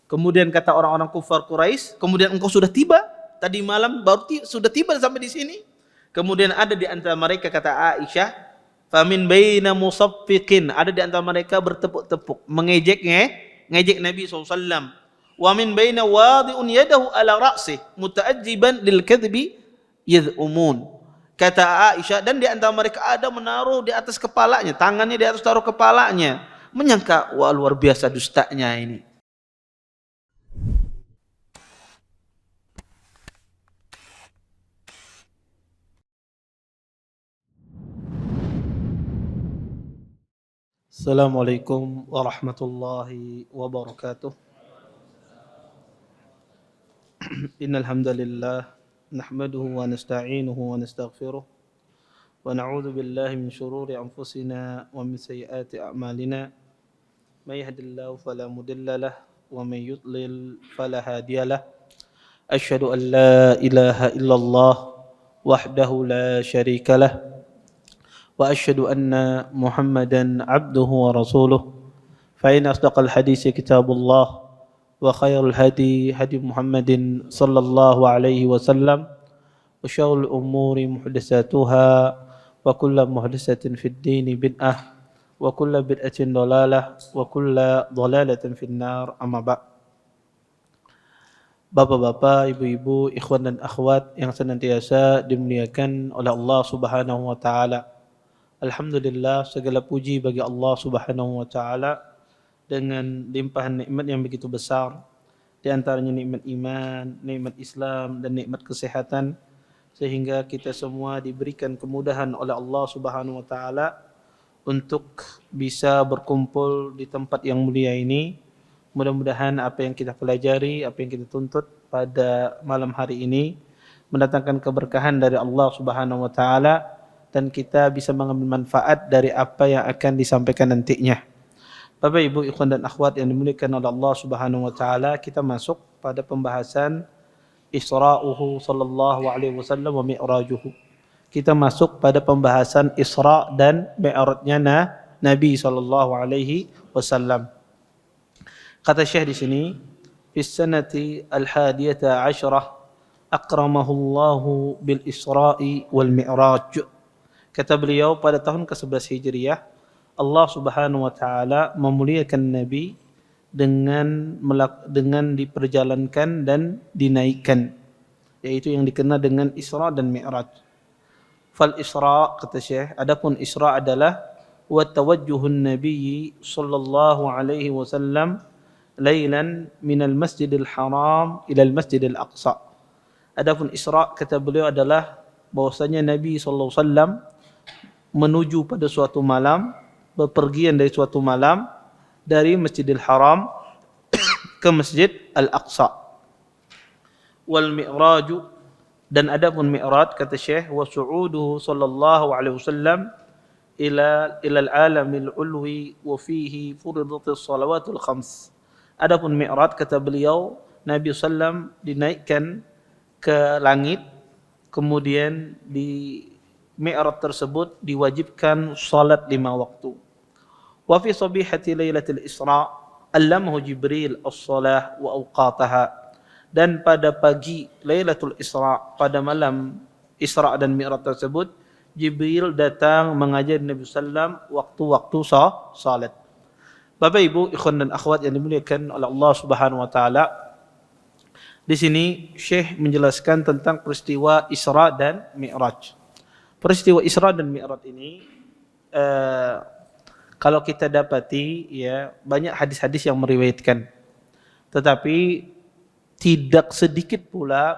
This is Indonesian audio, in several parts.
Kemudian kata orang-orang kufar Quraisy, kemudian engkau sudah tiba tadi malam, baru sudah tiba sampai di sini. Kemudian ada di antara mereka, kata Aisyah, famin baina musaffiqin, ada di antara mereka bertepuk-tepuk, ngejek Nabi SAW. Wa min baina wadi'un yadahu ala ra'sih muta'ajjiban lil kadhibi yad'umun. Kata Aisyah, dan di antara mereka ada menaruh di atas kepalanya, tangannya di atas taruh kepalanya, menyangka wah luar biasa dustanya ini. Assalamualaikum warahmatullahi wabarakatuh. Innal hamdalillah nahmaduhu wa nasta'inuhu wa nastaghfiruh wa na'udzu billahi min shururi anfusina wa min sayyiati a'malina. May yahdihillahu fala mudilla lahu wa may yudlil fala hadiya lahu. Asyhadu an la ilaha illallah wahdahu la syarika lahu wa asyhadu anna Muhammadan abduhu wa rasuluh. Fa inna asdaqal hadits kitabullah wa khairul hadi hadi Muhammadin sallallahu alaihi wasallam wa syarrul umuri muhdatsatuha wa kullu muhdatsatin fid dini bid'ah wa kullu bid'atin dhalalah wa kullu dhalalatin finnar. Amma ba'd. Bapak-bapak, ibu-ibu, ikhwan dan akhwat yang senantiasa dimuliakan oleh Allah Subhanahu wa taala. Alhamdulillah, segala puji bagi Allah Subhanahu wa taala dengan limpahan nikmat yang begitu besar, di antaranya nikmat iman, nikmat Islam dan nikmat kesehatan, sehingga kita semua diberikan kemudahan oleh Allah Subhanahu wa taala untuk bisa berkumpul di tempat yang mulia ini. Mudah-mudahan apa yang kita pelajari, apa yang kita tuntut pada malam hari ini mendatangkan keberkahan dari Allah Subhanahu wa taala, dan kita bisa mengambil manfaat dari apa yang akan disampaikan nantinya. Bapak, Ibu, ikhwan dan akhwat yang dimuliakan oleh Allah Subhanahu wa taala, kita masuk pada pembahasan Isra'uhu sallallahu alaihi wasallam wa mi'rajuhu. Kita masuk pada pembahasan Isra dan Mi'rajnya Nabi sallallahu alaihi wasallam. Kata Syekh di sini, fi sanati al-hadiyata asyrah akramahu Allahu bil Isra'i wal Mi'raj. Kata beliau, pada tahun ke-11 Hijriah, Allah Subhanahu wa taala memuliakan Nabi dengan diperjalankan dan dinaikkan, yaitu yang dikenal dengan Isra dan Mi'raj. Fal Isra, kata Syekh, adapun Isra adalah wa tawajjuhun Nabi sallallahu alaihi wasallam lailan minal Masjidil Haram ila al-Masjidil Aqsa. Adapun Isra, kata beliau, adalah bahwasanya Nabi sallallahu alaihi wasallam menuju pada suatu malam, bepergian dari suatu malam dari Masjidil Haram ke Masjid Al-Aqsa. Wal Mi'raju, dan adapun Mi'raj, kata Syekh, wa su'uduhu sallallahu alaihi wasallam ila al-alamil ulwi wa fihi furidatis salawatul khams. Adapun Mi'raj, kata beliau, Nabi sallam dinaikkan ke langit, kemudian di Mi'raj tersebut diwajibkan salat 5 waktu. Wa fi sabihati lailatul Isra allamahu Jibril as-salah wa awqataha. Dan pada pagi Lailatul Isra, pada malam Isra dan Mi'raj tersebut, Jibril datang mengajar Nabi sallam waktu-waktu salat. Bapak, Ibu, ikhwan dan akhwat yang dimuliakan oleh Allah Subhanahu wa taala, di sini Syekh menjelaskan tentang peristiwa Isra dan Mi'raj. Peristiwa Isra dan Mi'raj ini kalau kita dapati, ya, banyak hadis-hadis yang meriwayatkan, tetapi tidak sedikit pula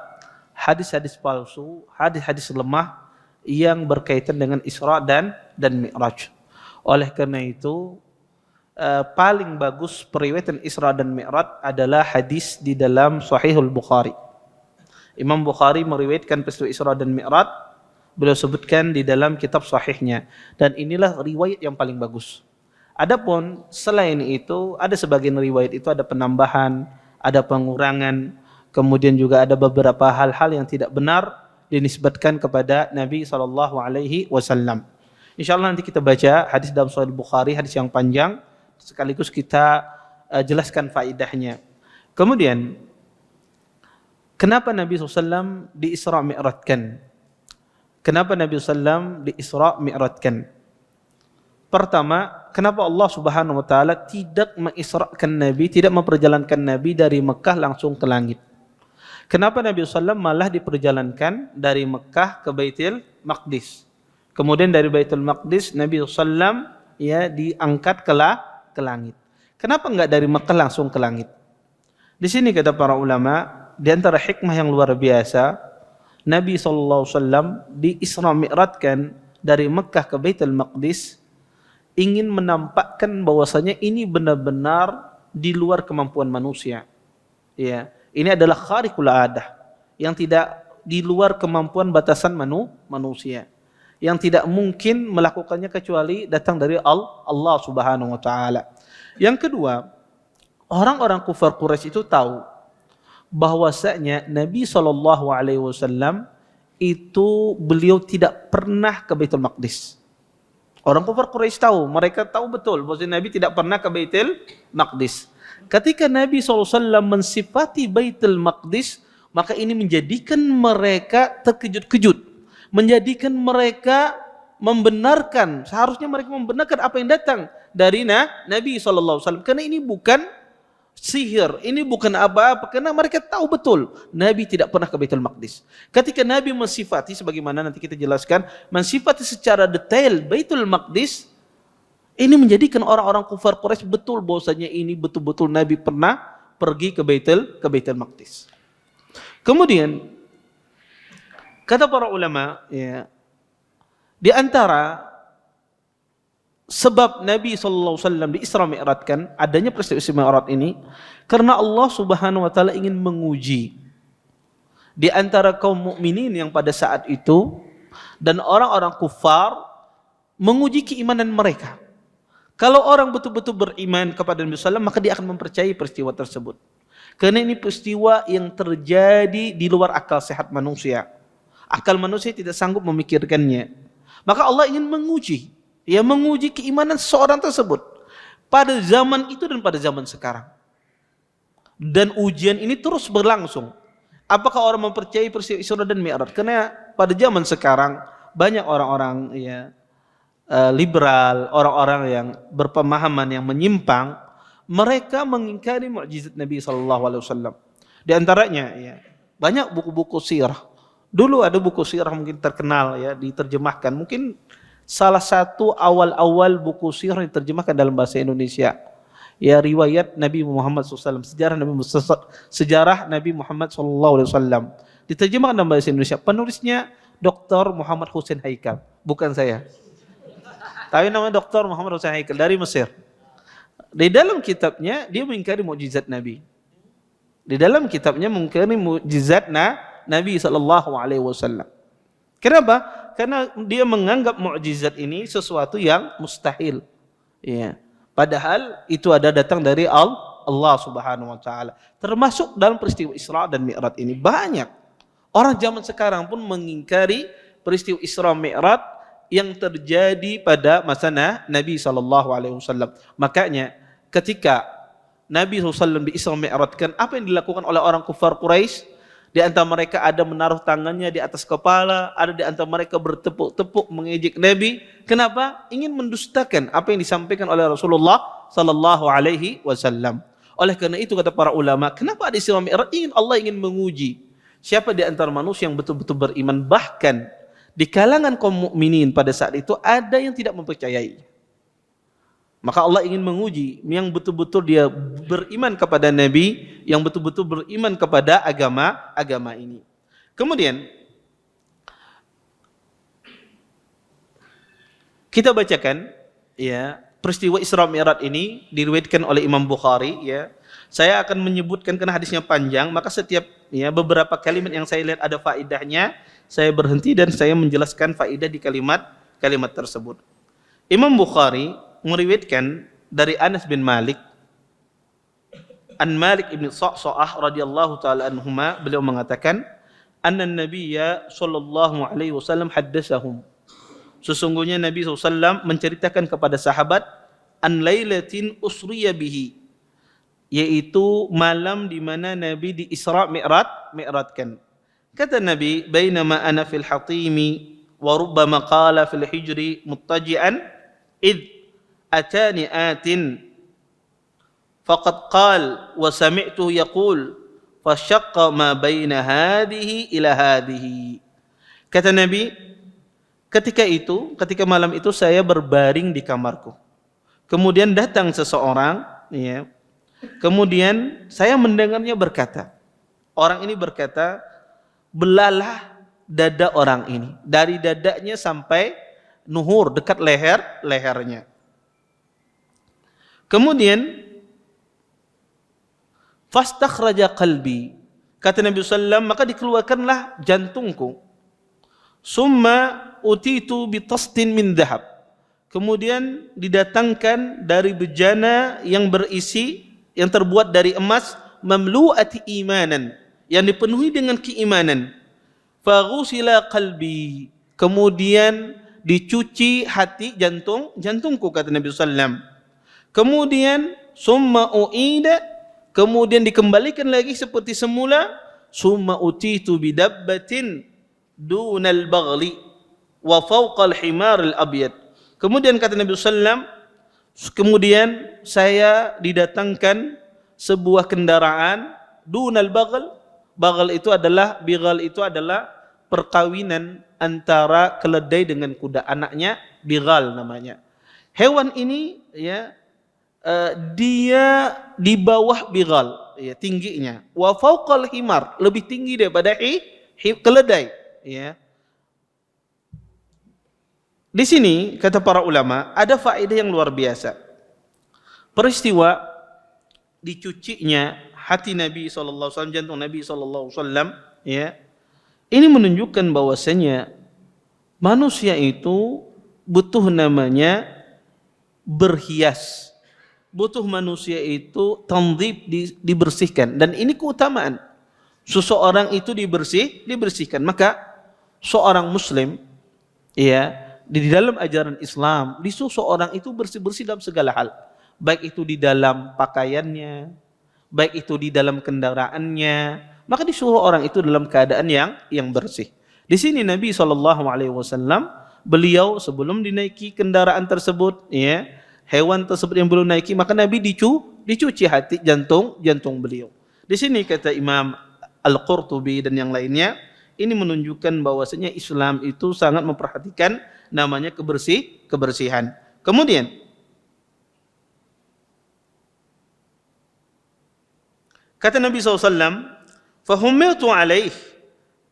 hadis-hadis palsu, hadis-hadis lemah yang berkaitan dengan Isra dan Mi'raj. Oleh karena itu, paling bagus periwayatan Isra dan Mi'raj adalah hadis di dalam Sahihul Bukhari. Imam Bukhari meriwayatkan peristiwa Isra dan Mi'raj, beliau sebutkan di dalam kitab sahihnya, dan inilah riwayat yang paling bagus. Adapun selain itu, ada sebagian riwayat itu ada penambahan, ada pengurangan, kemudian juga ada beberapa hal-hal yang tidak benar dinisbatkan kepada Nabi sallallahu alaihi wasallam. Insyaallah nanti kita baca hadis dalam Sahih Bukhari, hadis yang panjang, sekaligus kita jelaskan faedahnya. Kemudian, kenapa Nabi SAW di Isra Mi'rajkan? Kenapa Nabi SAW di Isra Mi'rajkan? Pertama, kenapa Allah Subhanahu wa taala tidak mengisrakan Nabi, tidak memperjalankan Nabi dari Mekah langsung ke langit? Kenapa Nabi SAW malah diperjalankan dari Mekah ke Baitul Maqdis? Kemudian dari Baitul Maqdis Nabi SAW ya diangkat ke langit. Kenapa enggak dari Mekah langsung ke langit? Di sini kata para ulama, di antara hikmah yang luar biasa, Nabi SAW di Isra Mi'rajkan dari Mekah ke Baitul Maqdis ingin menampakkan bahwasanya ini benar-benar di luar kemampuan manusia. Ya, ini adalah khariqul adah, yang tidak di luar kemampuan batasan manusia, yang tidak mungkin melakukannya kecuali datang dari Allah Subhanahu wa taala. Yang kedua, orang-orang kufar Quraisy itu tahu bahwasanya Nabi SAW itu beliau tidak pernah ke Baitul Maqdis. Orang kufar Quraisy tahu, mereka tahu betul bahwa Nabi tidak pernah ke Baitul Maqdis. Ketika Nabi SAW mensifati Baitul Maqdis, maka ini menjadikan mereka terkejut-kejut, menjadikan mereka membenarkan, seharusnya mereka membenarkan apa yang datang dari Nabi SAW, karena ini bukan sihir, ini bukan apa-apa, karena mereka tahu betul Nabi tidak pernah ke Baitul Maqdis. Ketika Nabi mensifati, sebagaimana nanti kita jelaskan, mensifati secara detail Baitul Maqdis, ini menjadikan orang-orang kufar Quraisy betul bahwasanya ini betul-betul Nabi pernah pergi ke Baitul Maqdis. Kemudian kata para ulama, ya, di antara sebab Nabi SAW di Isra Mi'rajkan adanya peristiwa Isra Mi'raj ini karena Allah Subhanahu wa taala ingin menguji di antara kaum mukminin yang pada saat itu dan orang-orang kufar, menguji keimanan mereka. Kalau orang betul-betul beriman kepada Nabi SAW, maka dia akan mempercayai peristiwa tersebut. Karena ini peristiwa yang terjadi di luar akal sehat manusia. Akal manusia tidak sanggup memikirkannya. Maka Allah ingin menguji, ya, menguji keimanan seorang tersebut pada zaman itu dan pada zaman sekarang. Dan ujian ini terus berlangsung. Apakah orang mempercayai peristiwa Isra dan Mi'raj? Karena pada zaman sekarang banyak orang-orang, ya, liberal, orang-orang yang berpemahaman yang menyimpang, mereka mengingkari mukjizat Nabi SAW. Di antaranya, ya, banyak buku-buku sirah. Dulu ada buku sirah mungkin terkenal, ya, diterjemahkan. Mungkin salah satu awal-awal buku sirah diterjemahkan dalam bahasa Indonesia, ya, riwayat Nabi Muhammad SAW, sejarah Nabi Muhammad SAW, diterjemahkan dalam bahasa Indonesia. Penulisnya Dr. Muhammad Hussein Haikal, bukan saya. Tapi namanya Dr. Muhammad Hussein Haikal dari Mesir. Di dalam kitabnya dia mengingkari mukjizat Nabi. Di dalam kitabnya mengingkari mukjizat Nabi SAW. Kenapa? Karena dia menganggap mukjizat ini sesuatu yang mustahil. Ya. Padahal itu ada datang dari Allah Subhanahu wa taala. Termasuk dalam peristiwa Isra dan Mi'raj ini banyak orang zaman sekarang pun mengingkari peristiwa Isra Mi'raj yang terjadi pada masa Nabi SAW. Makanya ketika Nabi SAW di Isra Mi'rajkan, apa yang dilakukan oleh orang kufar Quraisy? Di antara mereka ada menaruh tangannya di atas kepala, ada di antara mereka bertepuk-tepuk mengejek Nabi. Kenapa? Ingin mendustakan apa yang disampaikan oleh Rasulullah SAW. Oleh karena itu kata para ulama, kenapa ada Isra Mi'raj? Allah ingin menguji siapa di antara manusia yang betul-betul beriman. Bahkan di kalangan kaum mukminin pada saat itu ada yang tidak mempercayai. Maka Allah ingin menguji yang betul-betul dia beriman kepada Nabi, yang betul-betul beriman kepada agama ini. Kemudian kita bacakan, ya, peristiwa Isra Mi'raj ini diriwayatkan oleh Imam Bukhari, ya. Saya akan menyebutkan karena hadisnya panjang, maka setiap, ya, beberapa kalimat yang saya lihat ada faedahnya, saya berhenti dan saya menjelaskan faedah di kalimat tersebut. Imam Bukhari meriwayatkan dari Anas bin Malik, An Malik ibn Sa'sa'ah radhiyallahu taala anhuma, beliau mengatakan, anna Nabiyya sallallahu alaihi wasallam haddatsahum, sesungguhnya Nabi SAW menceritakan kepada sahabat, an lailatin usriya bihi, yaitu malam di mana Nabi di Isra Mi'rajkan. Kata Nabi, "Bainama ana fil hatimi wa rubbama qala fil hijri muttaji'an id atani atin faqad qal wa sami'tuhu yaqul fashaqqa ma baina hadhihi ila hadhihi." Kata Nabi, ketika malam itu saya berbaring di kamarku. Kemudian datang seseorang, ya. Kemudian saya mendengarnya berkata, orang ini berkata, "Belalah dada orang ini, dari dadanya sampai nuhur, dekat lehernya." Kemudian fastakhraja qalbi, kata Nabi SAW, maka dikeluarkanlah jantungku. Summa utitu bitastin min dhahab, kemudian didatangkan dari bejana yang berisi, yang terbuat dari emas, mamlu'ati imanan, yang dipenuhi dengan keimanan. Faghusila qalbi, kemudian dicuci hati, jantungku, kata Nabi SAW. Kemudian summa uida, kemudian dikembalikan lagi seperti semula. Summa utitu bidabbatin dunal baghli wa fawqal himar al-abyad. Kemudian kata Nabi SAW, kemudian saya didatangkan sebuah kendaraan dunal baghl. Baghl itu adalah, bighal itu adalah perkawinan antara keledai dengan kuda, anaknya bighal namanya. Hewan ini, ya, dia di bawah bighal, ya, tingginya. Wa fawqal himar, lebih tinggi daripada keledai, ya. Di sini kata para ulama ada faedah yang luar biasa. Peristiwa dicucinya hati Nabi SAW, jantung Nabi SAW, ya, ini menunjukkan bahwasanya manusia itu butuh namanya berhias, butuh manusia itu tandzif, dibersihkan, dan ini keutamaan. Seseorang itu dibersihkan. Maka seorang muslim, ya, di dalam ajaran Islam disuruh seorang itu bersih-bersih dalam segala hal, baik itu di dalam pakaiannya, baik itu di dalam kendaraannya, maka disuruh orang itu dalam keadaan yang bersih. Di sini Nabi SAW, beliau sebelum dinaiki kendaraan tersebut, ya, hewan tersebut yang belum naiki, maka Nabi dicuci hati, jantung beliau. Di sini kata Imam Al-Qurtubi dan yang lainnya, ini menunjukkan bahwasanya Islam itu sangat memperhatikan namanya kebersihan. Kemudian kata Nabi SAW, "Fahumiltu alaih,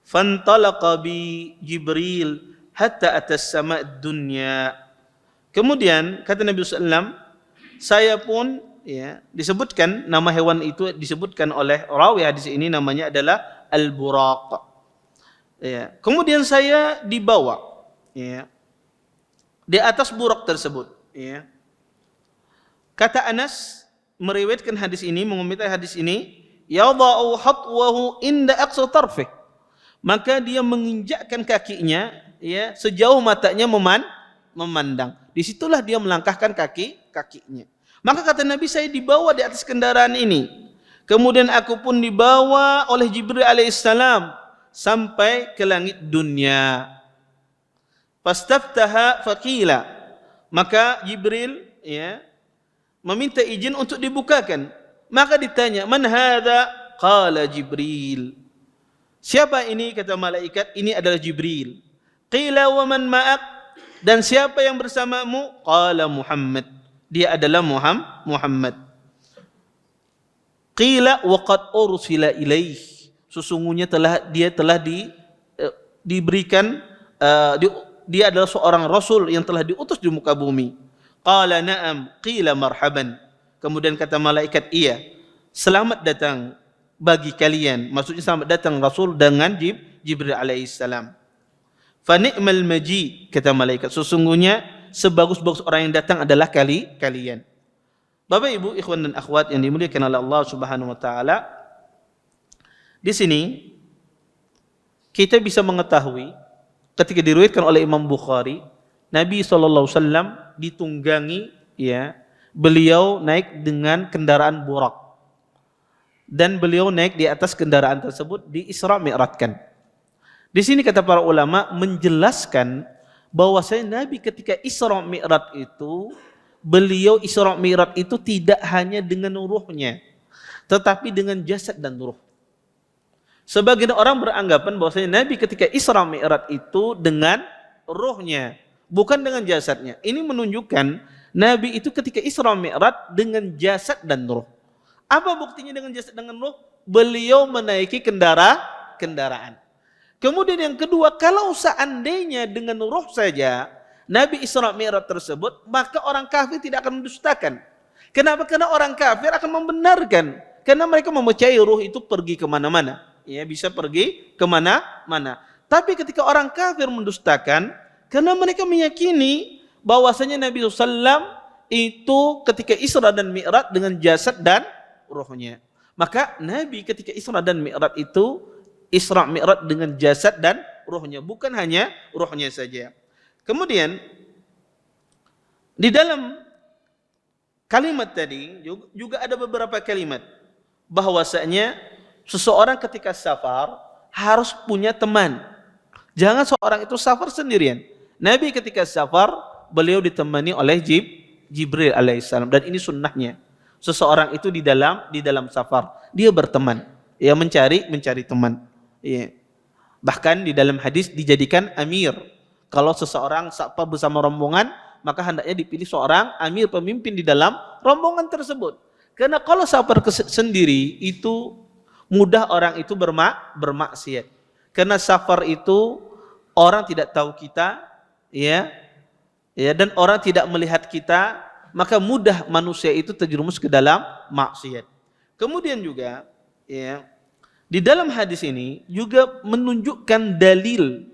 fantalaqa bi Jibril hatta atas sama dunya." Kemudian kata Nabi SAW, saya pun, ya, disebutkan nama hewan itu disebutkan oleh rawi hadis ini, namanya adalah Al-Buraq. Ya. Kemudian saya dibawa, ya, di atas burak tersebut, ya. Kata Anas meriwayatkan hadis ini, mengomentari hadis ini, yadha'u hatwahu inda aqsa tarfih, maka dia menginjakkan kakinya, ya, sejauh matanya memandang. Disitulah dia melangkahkan kakinya. Maka kata Nabi, saya dibawa di atas kendaraan ini, kemudian aku pun dibawa oleh Jibril alaihissalam sampai ke langit dunia. Fastaftaha faqila, maka Jibril, ya, meminta izin untuk dibukakan. Maka ditanya, "Man hadza?" Qala Jibril. Siapa ini? Kata malaikat, ini adalah Jibril. Qila wa man ma'ak? Dan siapa yang bersamamu? Qala Muhammad. Dia adalah Muhammad. Qila wa qad ursila ilaih. Sesungguhnya dia telah diberikan, dia adalah seorang rasul yang telah diutus di muka bumi. Qala na'am, qila marhaban. Kemudian kata malaikat, iya, selamat datang bagi kalian. Maksudnya selamat datang Rasul dengan Jibril alaihissalam. Fa ni'mal maji, kata malaikat, sesungguhnya sebagus-bagus orang yang datang adalah kalian. Bapak Ibu, ikhwan dan akhwat yang dimuliakan oleh Allah Subhanahu wa taala, di sini kita bisa mengetahui ketika diriwayatkan oleh Imam Bukhari, Nabi SAW ditunggangi, ya, beliau naik dengan kendaraan burak. dan beliau naik di atas kendaraan tersebut, di Isra Mi'rajkan. Di sini kata para ulama menjelaskan bahwasanya Nabi ketika Isra Mi'raj itu, beliau Isra Mi'raj itu tidak hanya dengan ruhnya, tetapi dengan jasad dan ruh. Sebagian orang beranggapan bahwasanya Nabi ketika Isra Mi'raj itu dengan ruhnya, bukan dengan jasadnya. Ini menunjukkan Nabi itu ketika Isra Mi'raj dengan jasad dan ruh. Apa buktinya dengan jasad dengan ruh? Beliau menaiki kendaraan. Kemudian yang kedua, kalau seandainya dengan ruh saja Nabi Isra Mi'raj tersebut, maka orang kafir tidak akan mendustakan. Kenapa? Karena orang kafir akan membenarkan. Karena mereka mempercayai ruh itu pergi kemana-mana. Ya, bisa pergi kemana-mana. Tapi ketika orang kafir mendustakan, karena mereka meyakini bahwasanya Nabi SAW itu ketika Isra dan Mi'raj dengan jasad dan ruhnya. Maka Nabi ketika Isra dan Mi'raj itu Isra Mi'raj dengan jasad dan ruhnya, bukan hanya ruhnya saja. Kemudian di dalam kalimat tadi juga ada beberapa kalimat bahwasanya seseorang ketika safar harus punya teman. Jangan seorang itu safar sendirian. Nabi ketika safar beliau ditemani oleh Jibril alaihissalam, dan ini sunnahnya. Seseorang itu di dalam safar dia berteman, ya mencari teman. Ya. Bahkan di dalam hadis dijadikan amir. Kalau seseorang safar bersama rombongan, maka hendaknya dipilih seorang amir, pemimpin di dalam rombongan tersebut. Karena kalau safar sendiri itu mudah orang itu bermaksiat. Karena safar itu orang tidak tahu kita, ya, dan orang tidak melihat kita, maka mudah manusia itu terjerumus ke dalam maksiat. Kemudian juga, ya, di dalam hadis ini juga menunjukkan dalil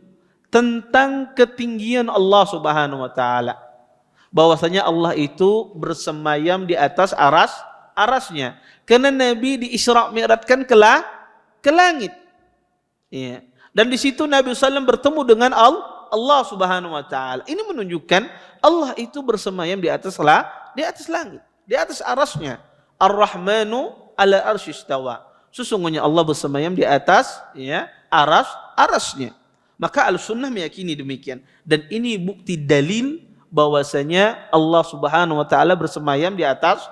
tentang ketinggian Allah Subhanahu wa taala. Bahwasanya Allah itu bersemayam di atas arasnya. Karena Nabi di Isra Mi'rajkan ke langit. Ya. Dan di situ Nabi SAW bertemu dengan Allah Subhanahu wa taala. Ini menunjukkan Allah itu bersemayam di atas langit, di atas arasnya. Ar-Rahmanu ala arsy istawa. Sesungguhnya Allah bersemayam di atas, ya, arasnya. Maka Al-Sunnah meyakini demikian, dan ini bukti dalil bahwasanya Allah Subhanahu wa taala bersemayam di atas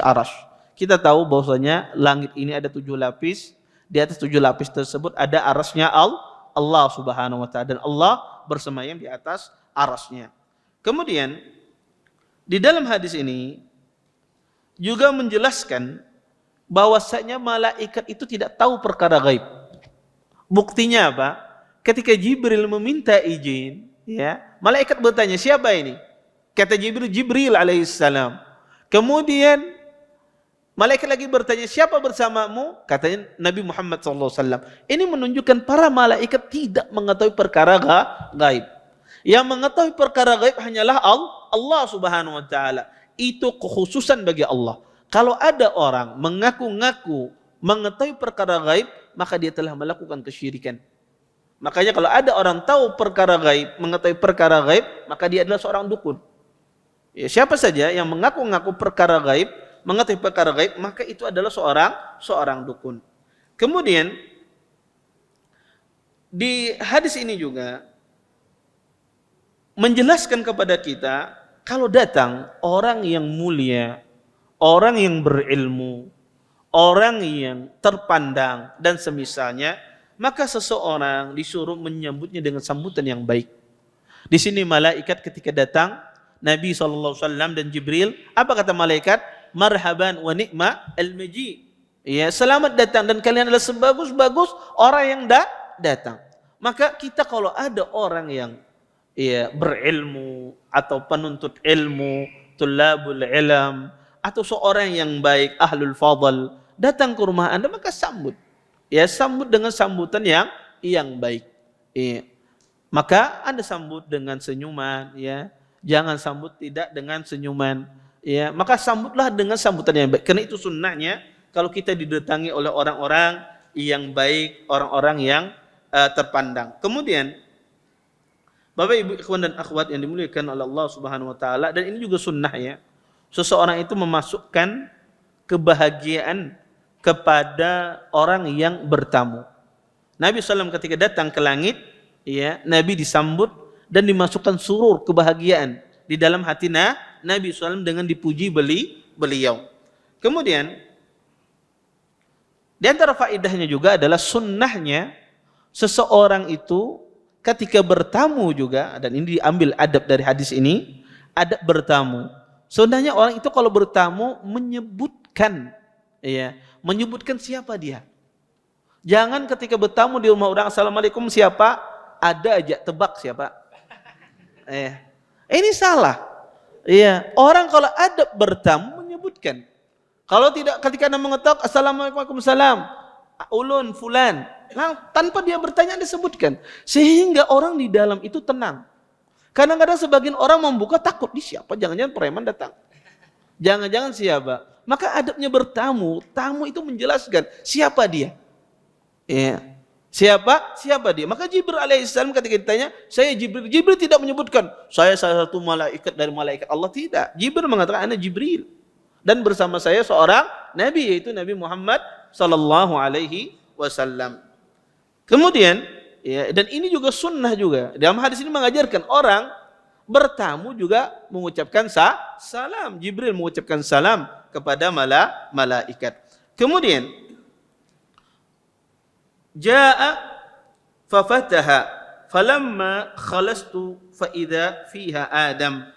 aras. Kita tahu bahwasanya langit ini ada 7 lapis. Di atas 7 lapis tersebut ada arasnya Allah Subhanahu wa taala, dan Allah bersemayam di atas arasnya. Kemudian di dalam hadis ini juga menjelaskan bahwasanya malaikat itu tidak tahu perkara gaib. Buktinya apa? Ketika Jibril meminta izin, ya, malaikat bertanya, siapa ini? Kata Jibril alaihissalam. Kemudian malaikat lagi bertanya, siapa bersamamu? Katanya Nabi Muhammad SAW. Ini menunjukkan para malaikat tidak mengetahui perkara gaib. Yang mengetahui perkara gaib hanyalah Allah Subhanahu wa taala. Itu kekhususan bagi Allah. Kalau ada orang mengaku-ngaku mengetahui perkara gaib, maka dia telah melakukan kesyirikan. Makanya kalau ada orang tahu perkara gaib, mengetahui perkara gaib, maka dia adalah seorang dukun. Ya, siapa saja yang mengaku-ngaku perkara gaib, mengetahui perkara gaib, maka itu adalah seorang dukun. Kemudian di hadis ini juga menjelaskan kepada kita, kalau datang orang yang mulia, orang yang berilmu, orang yang terpandang dan semisalnya, maka seseorang disuruh menyambutnya dengan sambutan yang baik. Di sini malaikat ketika datang, Nabi SAW dan Jibril, apa kata malaikat? Marhaban wa ni'ma al-maji. Ya, selamat datang dan kalian adalah sebagus-bagus orang yang datang. Maka kita kalau ada orang yang, ya, berilmu atau penuntut ilmu, tulabul ilm, atau seorang yang baik, ahlul fadl, datang ke rumah Anda, maka sambut. Ya, sambut dengan sambutan yang baik. Ya. Maka Anda sambut dengan senyuman, ya. Jangan sambut tidak dengan senyuman. Ya, maka sambutlah dengan sambutan yang baik. Karena itu sunnahnya kalau kita didatangi oleh orang-orang yang baik, orang-orang yang terpandang. Kemudian Bapak Ibu ikhwan dan akhwat yang dimuliakan oleh Allah Subhanahu wa taala, dan ini juga sunnah, ya. Seseorang itu memasukkan kebahagiaan kepada orang yang bertamu. Nabi SAW ketika datang ke langit, ya, Nabi disambut dan dimasukkan surur kebahagiaan di dalam hati Nabi SAW dengan dipuji beliau. Kemudian di antara faedahnya juga adalah sunnahnya seseorang itu ketika bertamu juga, dan ini diambil adab dari hadis ini, adab bertamu. Sunnahnya orang itu kalau bertamu menyebutkan, ya, menyebutkan siapa dia. Jangan ketika bertamu di rumah orang, assalamualaikum siapa, ada aja tebak siapa. Ini salah. Ya, orang kalau adab bertamu menyebutkan. Kalau tidak, ketika Anda mengetok assalamualaikum salam, ulun fulan, nah, tanpa dia bertanya disebutkan, sehingga orang di dalam itu tenang. Kadang-kadang sebagian orang membuka takut, di siapa? Jangan-jangan preman datang. Jangan-jangan siapa? Maka adabnya bertamu, tamu itu menjelaskan siapa dia. Ya. Siapa dia? Maka Jibril alaihissalam ketika ditanya, saya Jibril. Jibril tidak menyebutkan, saya salah satu malaikat dari malaikat Allah, tidak. Jibril mengatakan, ana Jibril. Dan bersama saya seorang Nabi, yaitu Nabi Muhammad sallallahu alaihi wasallam. Kemudian, ya, dan ini juga sunnah juga. Dalam hadis ini mengajarkan orang bertamu juga mengucapkan salam. Jibril mengucapkan salam kepada malaikat. Kemudian, jaa fafataha falamma khalastu fa idza fiha Adam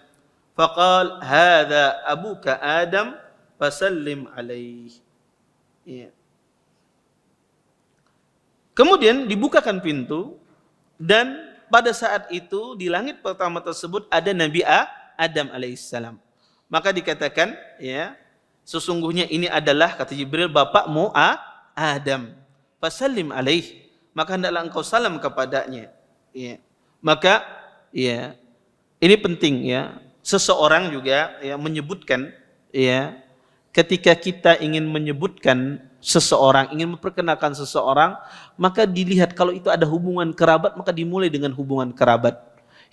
faqal hadza abuka Adam fasallim alaihi. Ya. Kemudian dibukakan pintu dan pada saat itu di langit pertama tersebut ada Nabi Adam alaihissalam. Maka dikatakan, ya, sesungguhnya ini adalah, kata Jibril, bapakmu Adam. Fasallim alaihi, maka hendaklah engkau salam kepadanya. Ya. Maka, ya, ini penting, ya, seseorang juga, ya, menyebutkan, ya, ketika kita ingin menyebutkan seseorang, ingin memperkenalkan seseorang, maka dilihat kalau itu ada hubungan kerabat, maka dimulai dengan hubungan kerabat.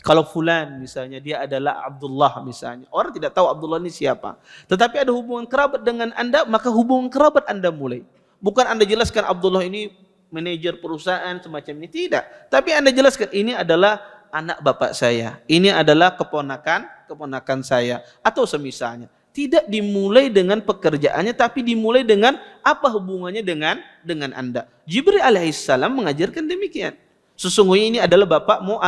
Kalau fulan misalnya dia adalah Abdullah misalnya, orang tidak tahu Abdullah ini siapa, tetapi ada hubungan kerabat dengan Anda, maka hubungan kerabat Anda mulai. Bukan Anda jelaskan Abdullah ini manajer perusahaan semacam ini, tidak. Tapi Anda jelaskan ini adalah anak bapak saya, ini adalah keponakan saya, atau semisalnya. Tidak dimulai dengan pekerjaannya, tapi dimulai dengan apa hubungannya dengan Anda. Jibril alaihissalam mengajarkan demikian. Sesungguhnya ini adalah bapakmu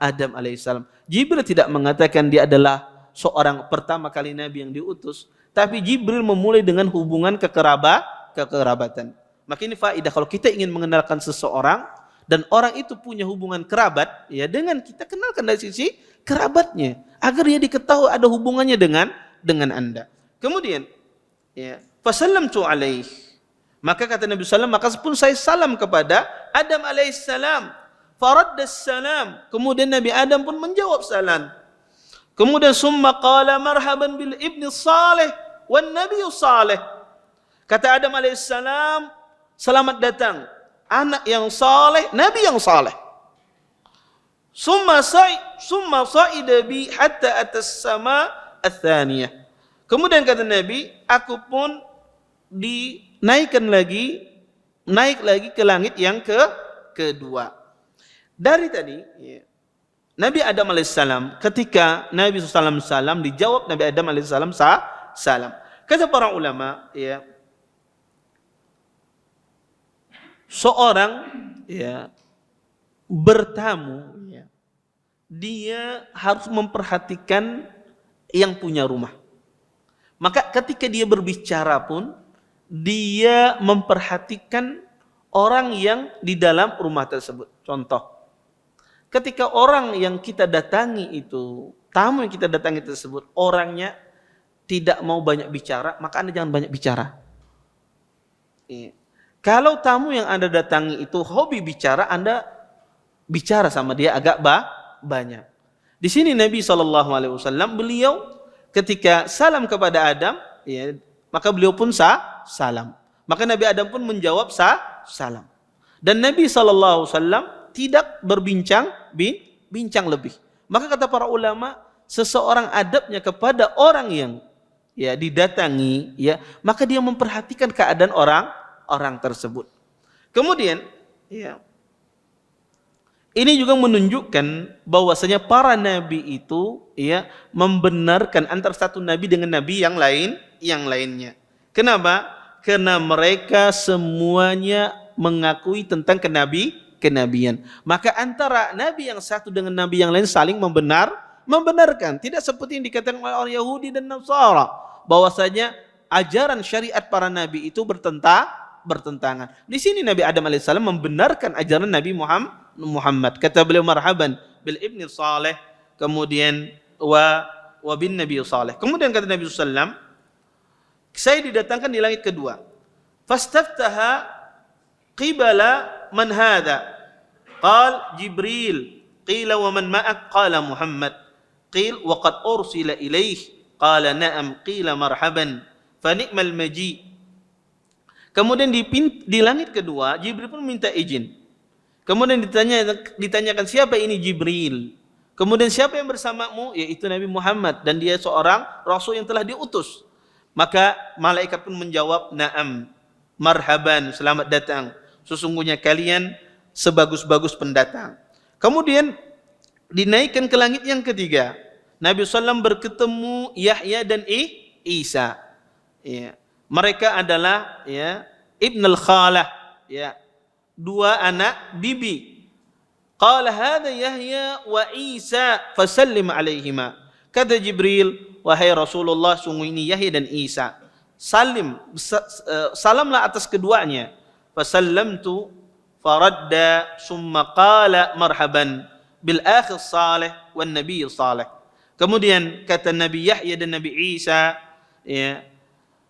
Adam alaihissalam. Jibril tidak mengatakan dia adalah seorang pertama kali Nabi yang diutus, tapi Jibril memulai dengan hubungan kekerabatan. Maka ini faedah kalau kita ingin mengenalkan seseorang dan orang itu punya hubungan kerabat, ya, dengan kita kenalkan dari sisi kerabatnya agar dia diketahui ada hubungannya dengan Anda. Kemudian, ya, fasallamtu alaih, maka kata Nabi sallallahu alaihi wasallam, maka pun saya salam kepada Adam alaihissalam. Faraddas salam, kemudian Nabi Adam pun menjawab salam. Kemudian summa qala marhaban bil ibni salih wan nabiy salih. Kata Adam alaihissalam, selamat datang anak yang saleh, nabi yang saleh. Summa sa'ida bi hatta atas sama ats-tsaniyah. Kemudian kata Nabi, aku pun naik lagi ke langit yang kedua. Dari tadi, ya, Nabi Adam alaihissalam, ketika Nabi SAW dijawab Nabi Adam alaihissalam salam. Kata para ulama, ya, seorang, ya, bertamu, ya, dia harus memperhatikan yang punya rumah. Maka ketika dia berbicara pun dia memperhatikan orang yang di dalam rumah tersebut. Contoh, ketika orang yang kita datangi itu, tamu yang kita datangi tersebut, orangnya tidak mau banyak bicara, maka Anda jangan banyak bicara. Kalau tamu yang Anda datangi itu hobi bicara, Anda bicara sama dia agak banyak. Di sini Nabi SAW, beliau ketika salam kepada Adam, ya, maka beliau pun salam. Maka Nabi Adam pun menjawab salam. Dan Nabi SAW tidak berbincang lebih. Maka kata para ulama, seseorang adabnya kepada orang yang, ya, didatangi, ya, maka dia memperhatikan keadaan orang tersebut. Kemudian, ya, ini juga menunjukkan bahwasanya para nabi itu ya membenarkan antara satu nabi dengan nabi yang lainnya. Kenapa? Karena mereka semuanya mengakui tentang kenabian. Maka antara nabi yang satu dengan nabi yang lain saling membenarkan. Tidak seperti yang dikatakan oleh orang Yahudi dan Nasara, bahwasanya ajaran syariat para nabi itu bertentangan. Di sini Nabi Adam alaihissalam membenarkan ajaran Nabi Muhammad. Kata beliau marhaban bil ibni saleh, kemudian wa bin nabi saleh. Kemudian kata Nabi sallallahu, saya didatangkan di langit kedua. Fastaftaha qibala man hadha? Qal Jibril. Qila wa man ma'ak? Qala Muhammad. Qil wa qad ursila ilaih. Qala na'am. Qila marhaban. Fa ni'mal maji'. Kemudian di langit kedua, Jibril pun minta izin. Kemudian ditanyakan siapa ini Jibril. Kemudian siapa yang bersamamu? Yaitu Nabi Muhammad, dan dia seorang Rasul yang telah diutus. Maka malaikat pun menjawab, na'am, marhaban, selamat datang. Sesungguhnya kalian sebagus-bagus pendatang. Kemudian dinaikkan ke langit yang ketiga. Nabi SAW berketemu Yahya dan Isa. Ya. Mereka adalah ya ibnul khalah, ya, dua anak bibi. Qala hadha Yahya wa Isa fasallim alaihima. Kata Jibril, wahai Rasulullah, sungguh ini Yahya dan Isa. Salamlah atas keduanya. Fasallamtu faradda summa qala marhaban bil akhi salih wan nabiy salih. Kemudian kata Nabi Yahya dan Nabi Isa, ya,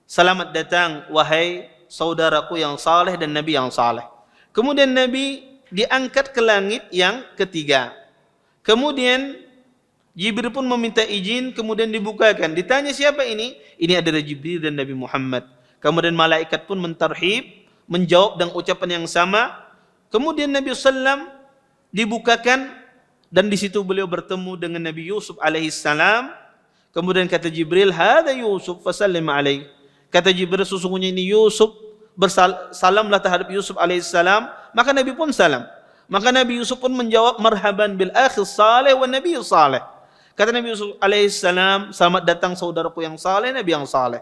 selamat datang wahai saudaraku yang saleh dan Nabi yang saleh. Kemudian Nabi diangkat ke langit yang ketiga. Kemudian Jibril pun meminta izin, kemudian dibukakan. Ditanya siapa ini? Ini adalah Jibril dan Nabi Muhammad. Kemudian malaikat pun mentarhib, menjawab dengan ucapan yang sama. Kemudian Nabi SAW dibukakan, dan di situ beliau bertemu dengan Nabi Yusuf alaihissalam. Kemudian kata Jibril, hadza Yusuf fasallim alaihi. Kata Jibril, sesungguhnya ini Yusuf, salamlah terhadap Yusuf alaihissalam. Maka Nabi pun salam. Maka Nabi Yusuf pun menjawab, marhaban bil akhi salih wa nabi salih. Kata Nabi Yusuf alaihissalam, selamat datang saudaraku yang saleh, Nabi yang saleh.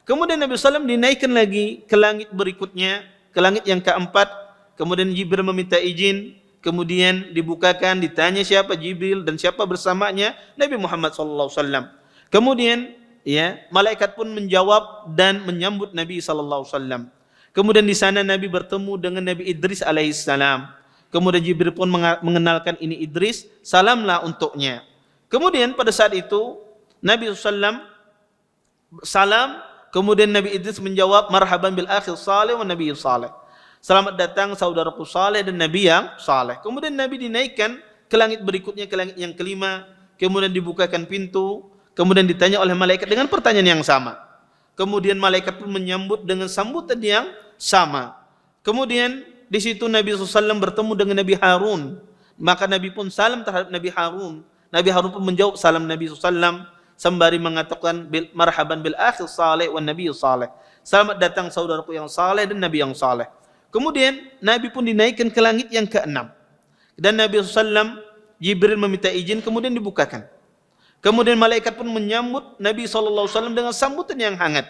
Kemudian Nabi SAW dinaikkan lagi ke langit berikutnya, ke langit yang keempat. Kemudian Jibril meminta izin, kemudian dibukakan, ditanya siapa Jibril dan siapa bersamanya, Nabi Muhammad SAW. Kemudian ya, malaikat pun menjawab dan menyambut Nabi SAW. Kemudian di sana Nabi bertemu dengan Nabi Idris alaihissalam. Kemudian Jibril pun mengenalkan ini Idris, salamlah untuknya. Kemudian pada saat itu Nabi SAW salam, kemudian Nabi Idris menjawab, marhaban bil akhi salih wa nabi salih. Selamat datang saudaraku saleh dan Nabi yang saleh. Kemudian Nabi dinaikkan ke langit berikutnya, ke langit yang kelima. Kemudian dibukakan pintu. Kemudian ditanya oleh malaikat dengan pertanyaan yang sama. Kemudian malaikat pun menyambut dengan sambutan yang sama. Kemudian di situ Nabi SAW bertemu dengan Nabi Harun. Maka Nabi pun salam terhadap Nabi Harun. Nabi Harun pun menjawab salam Nabi SAW sembari mengatakan marhaban bil akhi salih wan nabi salih. Selamat datang saudaraku yang saleh dan Nabi yang saleh. Kemudian Nabi pun dinaikkan ke langit yang keenam. Dan Nabi SAW, Jibril meminta izin, kemudian dibukakan. Kemudian malaikat pun menyambut Nabi SAW dengan sambutan yang hangat.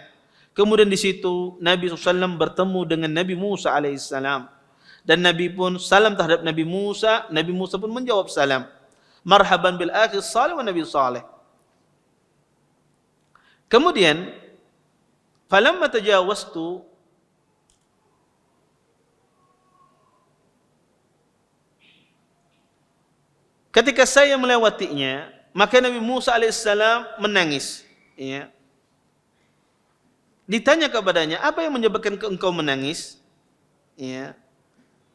Kemudian di situ Nabi SAW bertemu dengan Nabi Musa alaihissalam. Dan Nabi pun salam terhadap Nabi Musa. Nabi Musa pun menjawab salam. Marhaban bil akhi salih wa nabi salih. Kemudian falamma tajawaztu, ketika saya melewatinya, maka Nabi Musa alaihissalam menangis. Ya. Ditanya kepadanya, apa yang menyebabkan engkau menangis? Ya.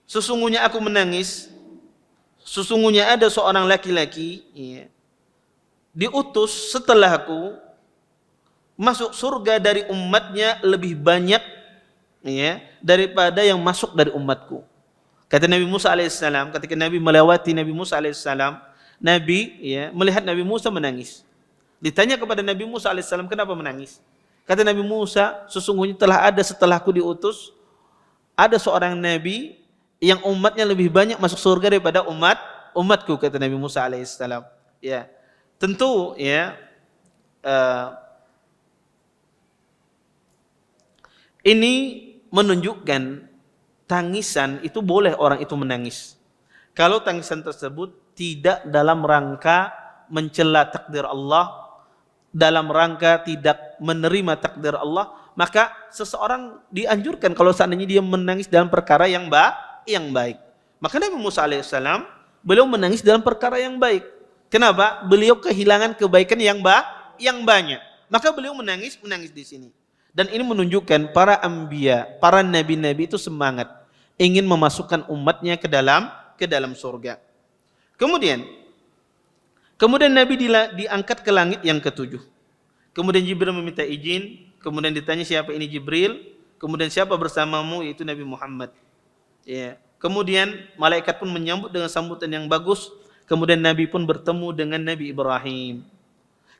Sesungguhnya aku menangis. Sesungguhnya ada seorang laki-laki, ya, diutus setelahku, masuk surga dari umatnya lebih banyak, ya, daripada yang masuk dari umatku. Kata Nabi Musa alaihissalam, ketika Nabi melewati Nabi Musa alaihissalam, Nabi ya melihat Nabi Musa menangis. Ditanya kepada Nabi Musa alaihissalam, kenapa menangis? Kata Nabi Musa, sesungguhnya telah ada setelahku diutus ada seorang nabi yang umatnya lebih banyak masuk surga daripada umatku, kata Nabi Musa alaihissalam. Ya, tentu ya ini menunjukkan tangisan itu boleh orang itu menangis. Kalau tangisan tersebut tidak dalam rangka mencela takdir Allah, dalam rangka tidak menerima takdir Allah, maka seseorang dianjurkan kalau seandainya dia menangis dalam perkara yang baik. Maka Nabi Musa alaihissalam beliau menangis dalam perkara yang baik. Kenapa? Beliau kehilangan kebaikan yang banyak. Maka beliau menangis di sini. Dan ini menunjukkan para anbiya, para nabi-nabi itu semangat ingin memasukkan umatnya ke dalam surga. Kemudian Nabi diangkat ke langit yang ketujuh. Kemudian Jibril meminta izin. Kemudian ditanya siapa ini Jibril. Kemudian siapa bersamamu, yaitu Nabi Muhammad. Ya. Kemudian malaikat pun menyambut dengan sambutan yang bagus. Kemudian Nabi pun bertemu dengan Nabi Ibrahim.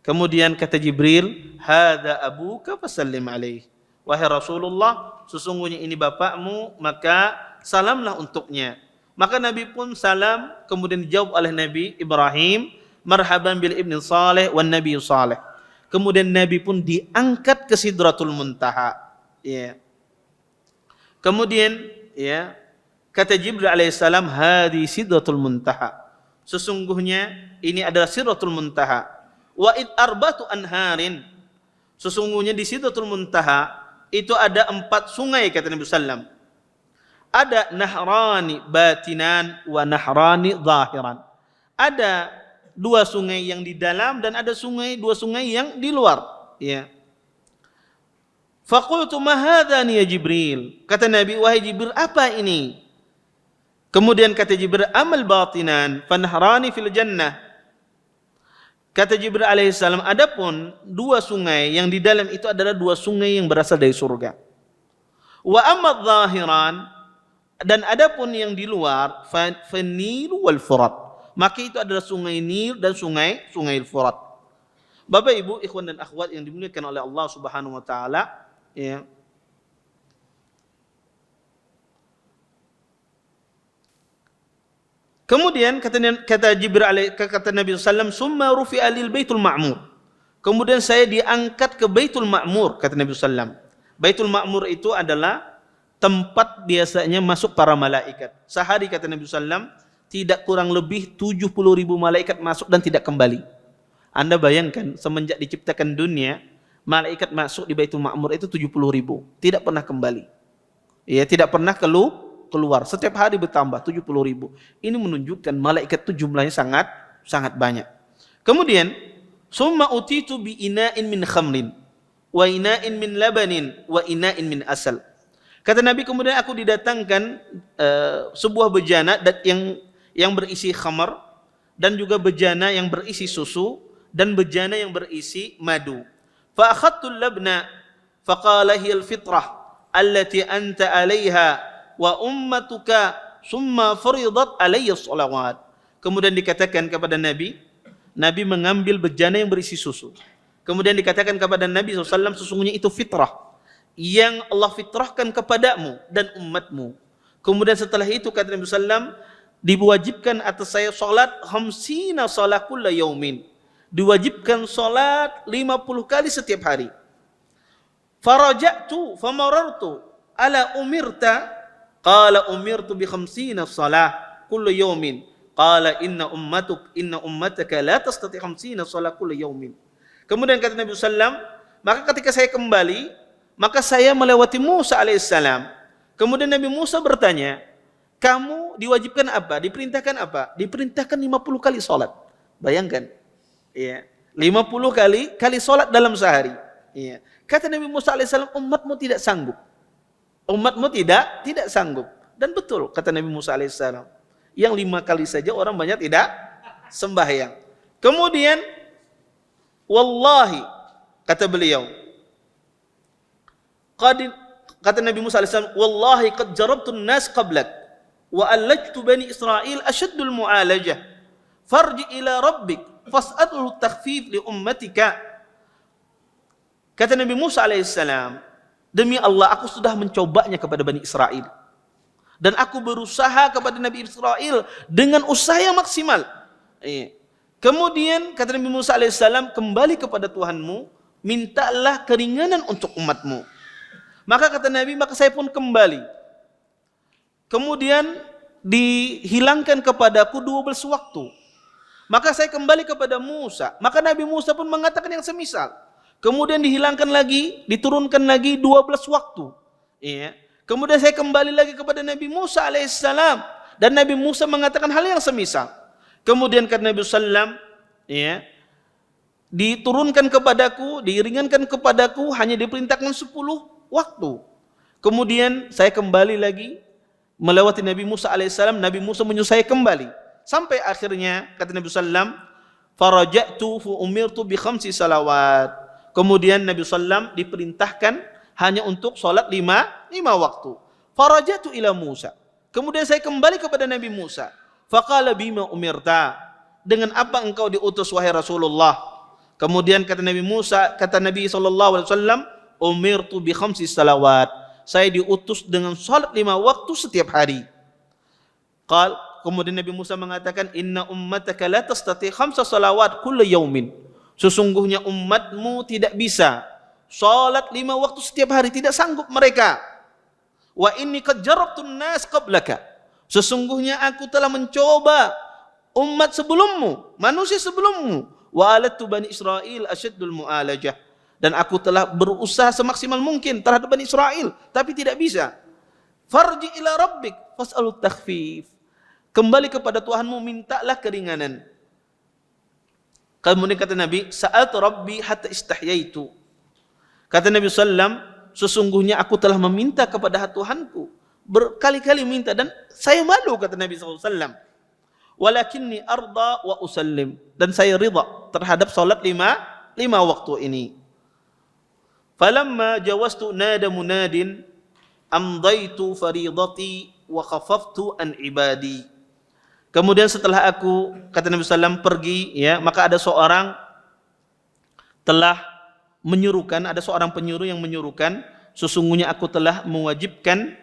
Kemudian kata Jibril, "Hadza abuka fasallim alaih." Wahai Rasulullah, sesungguhnya ini bapakmu, maka salamlah untuknya. Maka Nabi pun salam, kemudian dijawab oleh Nabi Ibrahim, "Marhaban bil ibni saleh wan nabi saleh." Kemudian Nabi pun diangkat ke Sidratul Muntaha. Ya. Kemudian ya, kata Jibril alaihissalam, "Hadi Sidratul Muntaha." Sesungguhnya ini adalah Sidratul Muntaha. Wa id arbatu anharin. Sesungguhnya di Sidratul Muntaha itu ada 4 sungai, kata Nabi sallam. Ada nahrani batinan wa nahrani zahiran. Ada 2 sungai yang di dalam dan ada 2 sungai yang di luar. Ya. Faqultu ma hadzani ya Jibril. Kata Nabi, wahai Jibril, apa ini? Kemudian kata Jibril, amal batinan fanahrani fil jannah. Kata Jibril alaihissalam, adapun 2 sungai yang di dalam itu adalah 2 sungai yang berasal dari surga. Wa amma zahiran, dan adapun yang di luar, fanil wal furat. Maka itu adalah sungai Nil dan sungai Furat. Bapak Ibu, ikhwan dan akhwat yang dimuliakan oleh Allah Subhanahu wa taala, ya. Kemudian kata Jibril kata Nabi sallallahu alaihi wasallam, "Summa rufi'a lil Baitul Ma'mur." Kemudian saya diangkat ke Baitul Ma'mur, kata Nabi sallallahu alaihi wasallam. Baitul Ma'mur itu adalah tempat biasanya masuk para malaikat. Sehari, kata Nabi sallallahu alaihi wasallam, tidak kurang lebih 70.000 malaikat masuk dan tidak kembali. Anda bayangkan, semenjak diciptakan dunia, malaikat masuk di Baitul Ma'mur itu 70.000, tidak pernah kembali. Ya, tidak pernah keluar. Setiap hari bertambah 70.000. Ini menunjukkan malaikat itu jumlahnya sangat banyak. Kemudian, summa utitu bi ina'in min khamrin wa ina'in min labanin wa ina'in min asal. Kata Nabi, kemudian aku didatangkan sebuah bejana yang berisi khamar, dan juga bejana yang berisi susu, dan bejana yang berisi madu. Fa akhadtu al-labna faqala hiya al-fitrah allati anta 'alayha wa ummatuka summa furidat 'alayya shalawat. Kemudian dikatakan kepada Nabi mengambil bejana yang berisi susu. Kemudian dikatakan kepada Nabi SAW, sesungguhnya itu fitrah yang Allah fitrahkan kepadamu dan umatmu. Kemudian setelah itu, kata Nabi SAW, diwajibkan atas saya salat 50 salat kulla yaumin. Diwajibkan salat 50 kali setiap hari. Faraja'tu famarartu ala umirta, qala umirtu bi 50 salat kulla yaumin. Qala inna ummataka la tastati 50 salat kulla yaumin. Kemudian kata Nabi sallallahu, maka ketika saya kembali, maka saya melewati Musa alaihissalam. Kemudian Nabi Musa bertanya, kamu diwajibkan apa? Diperintahkan apa? Diperintahkan 50 kali salat. Bayangkan. Ya, 50 kali salat dalam sehari. Ya. Kata Nabi Musa alaihissalam, umatmu tidak sanggup. Umatmu tidak sanggup. Dan betul kata Nabi Musa alaihissalam. Yang 5 kali saja orang banyak tidak sembahyang. Kemudian wallahi, kata beliau, kata Nabi Musa alaihissalam, wallahi qad jarabtu an-nas qablak wa allajtu bani Israil ashaddul mu'alajah farji ila rabbik fas'alhu takhfif li ummatika. Kata Nabi Musa alaihissalam, demi Allah aku sudah mencobanya kepada Bani Israel. dan aku berusaha kepada Nabi Israel dengan usaha yang maksimal. Kemudian kata Nabi Musa alaihissalam, kembali kepada Tuhanmu, mintalah keringanan untuk umatmu. Maka kata Nabi, maka saya pun kembali. Kemudian dihilangkan kepadaku 12 waktu. Maka saya kembali kepada Musa. Maka Nabi Musa pun mengatakan yang semisal. Kemudian dihilangkan lagi, diturunkan lagi 12 waktu. Kemudian saya kembali lagi kepada Nabi Musa alaihissalam, dan Nabi Musa mengatakan hal yang semisal. Kemudian kata Nabi sallam, diturunkan kepadaku, diringankan kepadaku, hanya diperintahkan 10 waktu. Kemudian saya kembali lagi melewati Nabi Musa alaihissalam, Nabi Musa menyuruh saya kembali. Sampai akhirnya kata Nabi sallam, faraja'tu fa umirtu bi 5 salawat. Kemudian Nabi sallam diperintahkan hanya untuk salat 5 waktu. Faraja'tu ila Musa. Kemudian saya kembali kepada Nabi Musa. Faqala bima umirta, dengan apa engkau diutus wahai Rasulullah? Kemudian kata Nabi Musa, kata Nabi SAW, umirtu bi 5 salawat, saya diutus dengan salat 5 waktu setiap hari. Kemudian Nabi Musa mengatakan, inna ummataka la tastati 5 salawat kulla yaumin, sesungguhnya umatmu tidak bisa salat 5 waktu setiap hari, tidak sanggup mereka. Wa inni qad jarabtun nas qablaka, sesungguhnya aku telah mencoba umat sebelummu, manusia sebelummu. Wa alattu bani Israil asyaddul mu'alajah, dan aku telah berusaha semaksimal mungkin terhadap Bani Israel, tapi tidak bisa. Farji ila rabbik fas'alut takhfif, kembali kepada Tuhanmu, mintalah keringanan. Kemudian kata Nabi, sa'altu rabbi hatta istahyaitu, kata Nabi sallam, sesungguhnya aku telah meminta kepada Tuhanku, berkali-kali minta, dan saya malu, kata Nabi SAW. Walakinni arda wa usallim, dan saya ridha terhadap salat 5 waktu ini. Falamma jawastu nada munadin amdaitu faridati wa khafaftu an ibadi. Kemudian setelah aku, kata Nabi SAW, pergi, maka ada seorang telah menyuruhkan, ada seorang penyuruh yang menyuruhkan, sesungguhnya aku telah mewajibkan,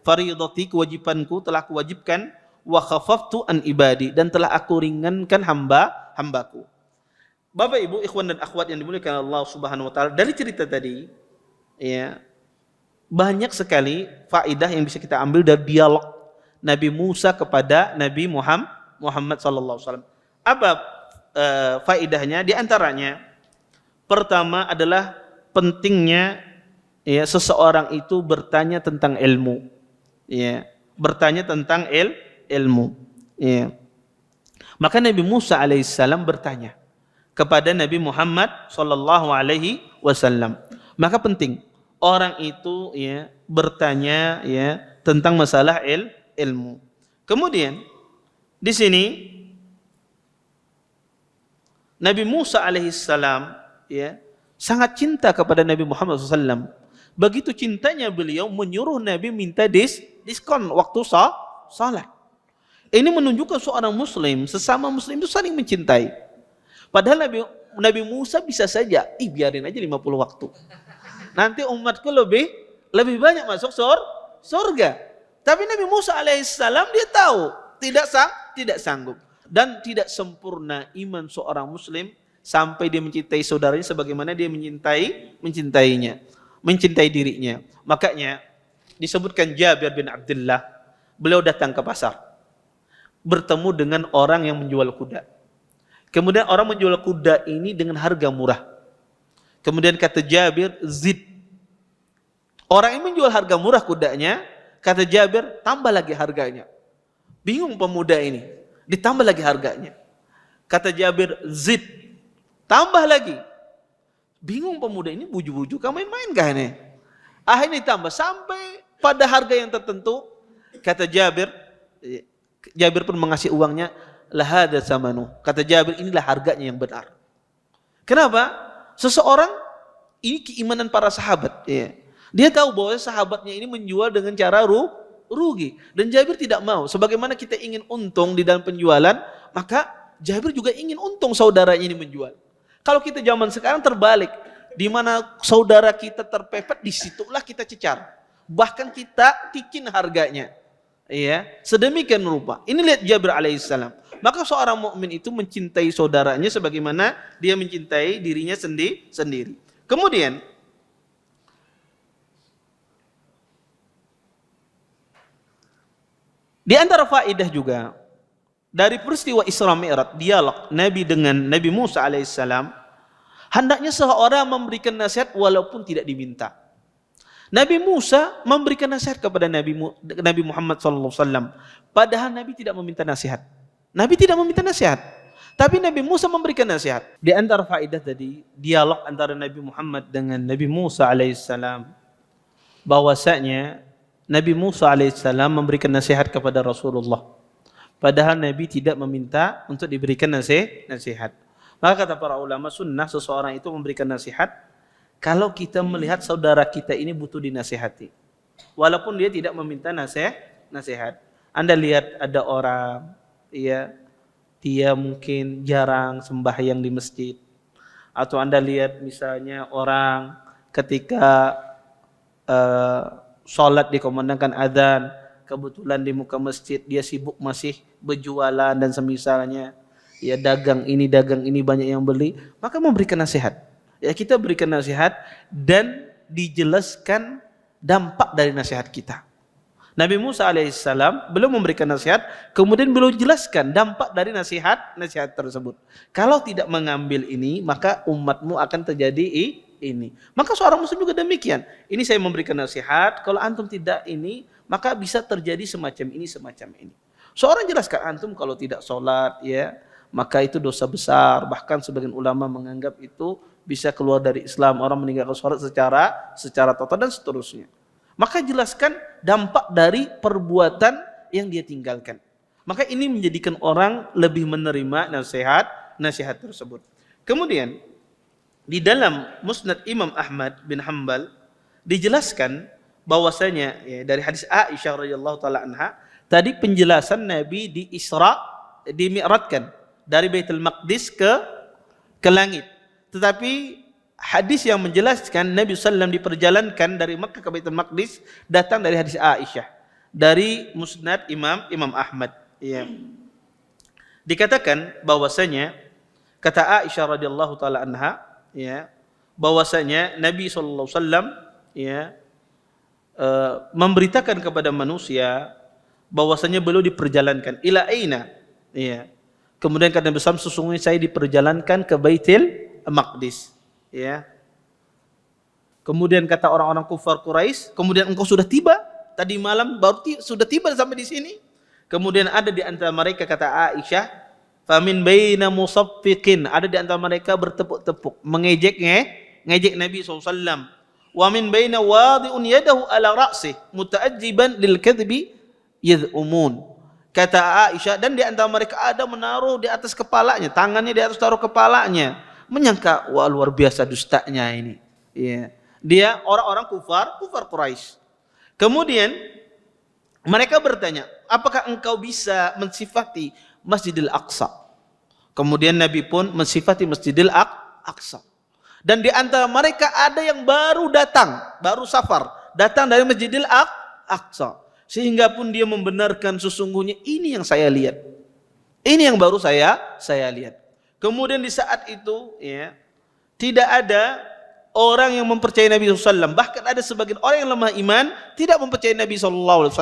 faridati, kewajibanku telah kuwajibkan, wa khafaftu an ibadi, dan telah aku ringankan hambaku. Bapak Ibu, ikhwan dan akhwat yang dimuliakan Allah Subhanahu wa taala, dari cerita tadi banyak sekali faedah yang bisa kita ambil dari dialog Nabi Musa kepada Nabi Muhammad sallallahu alaihi wasallam. Apa faedahnya? Di antaranya, pertama adalah pentingnya seseorang itu bertanya tentang ilmu, bertanya tentang ilmu. Maka Nabi Musa alaihissalam bertanya kepada Nabi Muhammad sallallahu alaihi wasallam. Maka penting orang itu bertanya tentang masalah ilmu. Kemudian di sini Nabi Musa alaihissalam sangat cinta kepada Nabi Muhammad SAW. Begitu cintanya beliau menyuruh Nabi minta diskon waktu salat. Ini menunjukkan seorang muslim, sesama muslim itu saling mencintai. Padahal Nabi Musa bisa saja, biarin aja 50 waktu. Nanti umatku lebih banyak masuk surga. Tapi Nabi Musa alaihissalam dia tahu tidak sanggup, dan tidak sempurna iman seorang muslim sampai dia mencintai saudaranya sebagaimana dia mencintai dirinya. Makanya disebutkan Jabir bin Abdullah, beliau datang ke pasar, bertemu dengan orang yang menjual kuda. Kemudian orang menjual kuda ini dengan harga murah. Kemudian kata Jabir, zid. Orang ini menjual harga murah kudanya, kata Jabir, tambah lagi harganya. Bingung pemuda ini, ditambah lagi harganya. Kata Jabir, zid. Tambah lagi. Bingung pemuda ini, buju-buju, kamu main kah ini? Akhirnya ditambah sampai pada harga yang tertentu. Kata Jabir pun mengasih uangnya, lahada samanu. Kata Jabir, inilah harganya yang benar. Kenapa? Seseorang, ini keimanan para sahabat. Dia tahu bahwa sahabatnya ini menjual dengan cara rugi. Dan Jabir tidak mau. Sebagaimana kita ingin untung di dalam penjualan, maka Jabir juga ingin untung saudaranya ini menjual. Kalau kita zaman sekarang terbalik, di mana saudara kita terpepet, disitulah kita cecar. Bahkan kita bikin harganya. Ya, sedemikian rupa. Ini lihat Jabir alaihissalam. Maka seorang mukmin itu mencintai saudaranya sebagaimana dia mencintai dirinya sendiri. Kemudian di antara faedah juga dari peristiwa Isra Mi'raj, dialog Nabi dengan Nabi Musa alaihissalam, hendaknya seorang memberikan nasihat walaupun tidak diminta. Nabi Musa memberikan nasihat kepada Nabi Muhammad SAW, padahal Nabi tidak meminta nasihat. Nabi tidak meminta nasihat, tapi Nabi Musa memberikan nasihat. Di antara faedah tadi, dialog antara Nabi Muhammad dengan Nabi Musa alaihissalam, bahwasanya Nabi Musa alaihissalam memberikan nasihat kepada Rasulullah, padahal Nabi tidak meminta untuk diberikan nasihat. Maka kata para ulama sunnah, seseorang itu memberikan nasihat kalau kita melihat saudara kita ini butuh dinasihati, walaupun dia tidak meminta nasihat. Anda lihat ada orang, ya, dia mungkin jarang sembahyang di masjid, atau Anda lihat misalnya orang ketika sholat dikumandangkan adzan, kebetulan di muka masjid dia sibuk masih berjualan dan semisalnya, ya dagang ini banyak yang beli, maka memberikan nasihat. Ya kita berikan nasihat dan dijelaskan dampak dari nasihat kita. Nabi Musa alaihissalam belum memberikan nasihat, kemudian belum jelaskan dampak dari nasihat tersebut. Kalau tidak mengambil ini, maka umatmu akan terjadi ini. Maka seorang muslim juga demikian. Ini saya memberikan nasihat, kalau antum tidak ini, maka bisa terjadi semacam ini. Seorang jelaskan, antum kalau tidak sholat, ya, maka itu dosa besar. Bahkan sebagian ulama menganggap itu bisa keluar dari Islam. Orang meninggalkan sholat secara total dan seterusnya. Maka jelaskan dampak dari perbuatan yang dia tinggalkan. Maka ini menjadikan orang lebih menerima nasihat tersebut. Kemudian di dalam Musnad Imam Ahmad bin Hanbal dijelaskan bahwasanya, ya, dari hadis Aisyah radhiyallahu taala anha, tadi penjelasan Nabi di Isra, dimi'rajkan dari Baitul Maqdis ke langit. Tetapi hadis yang menjelaskan Nabi SAW diperjalankan dari Makkah ke Baitul Maqdis datang dari hadis Aisyah dari Musnad Imam Ahmad. Ya. Dikatakan bahwasanya kata Aisyah radhiyallahu taala anha, ya, bahwasanya Nabi SAW, ya, memberitakan kepada manusia bahwasanya beliau diperjalankan ila aina, ya. Kemudian kata Nabi SAW, sesungguhnya saya diperjalankan ke Baitul Maqdis, ya. Kemudian kata orang-orang kufar Quraisy, kemudian engkau sudah tiba tadi malam, baru sudah tiba sampai di sini. Kemudian ada di antara mereka, kata Aisyah, famin baina musaffiqin, ada di antara mereka bertepuk-tepuk, ngejek Nabi SAW. Wa min baina wadi'un yadahu ala ra'sih muta'ajjiban lil kadhibi yad'umun. Kata Aisyah, dan di antara mereka ada menaruh di atas kepalanya, tangannya di atas taruh kepalanya, menyangka wah luar biasa dustanya ini. Ya. Dia orang-orang kufar Quraisy. Kemudian mereka bertanya, apakah engkau bisa mensifati Masjidil Aqsa? Kemudian Nabi pun mensifati Masjidil Aqsa. Dan di antara mereka ada yang baru safar, datang dari Masjidil Aqsa. Sehingga pun dia membenarkan, sesungguhnya ini yang saya lihat. Ini yang baru saya lihat. Kemudian di saat itu, ya, tidak ada orang yang mempercayai Nabi SAW. Bahkan ada sebagian orang yang lemah iman tidak mempercayai Nabi SAW.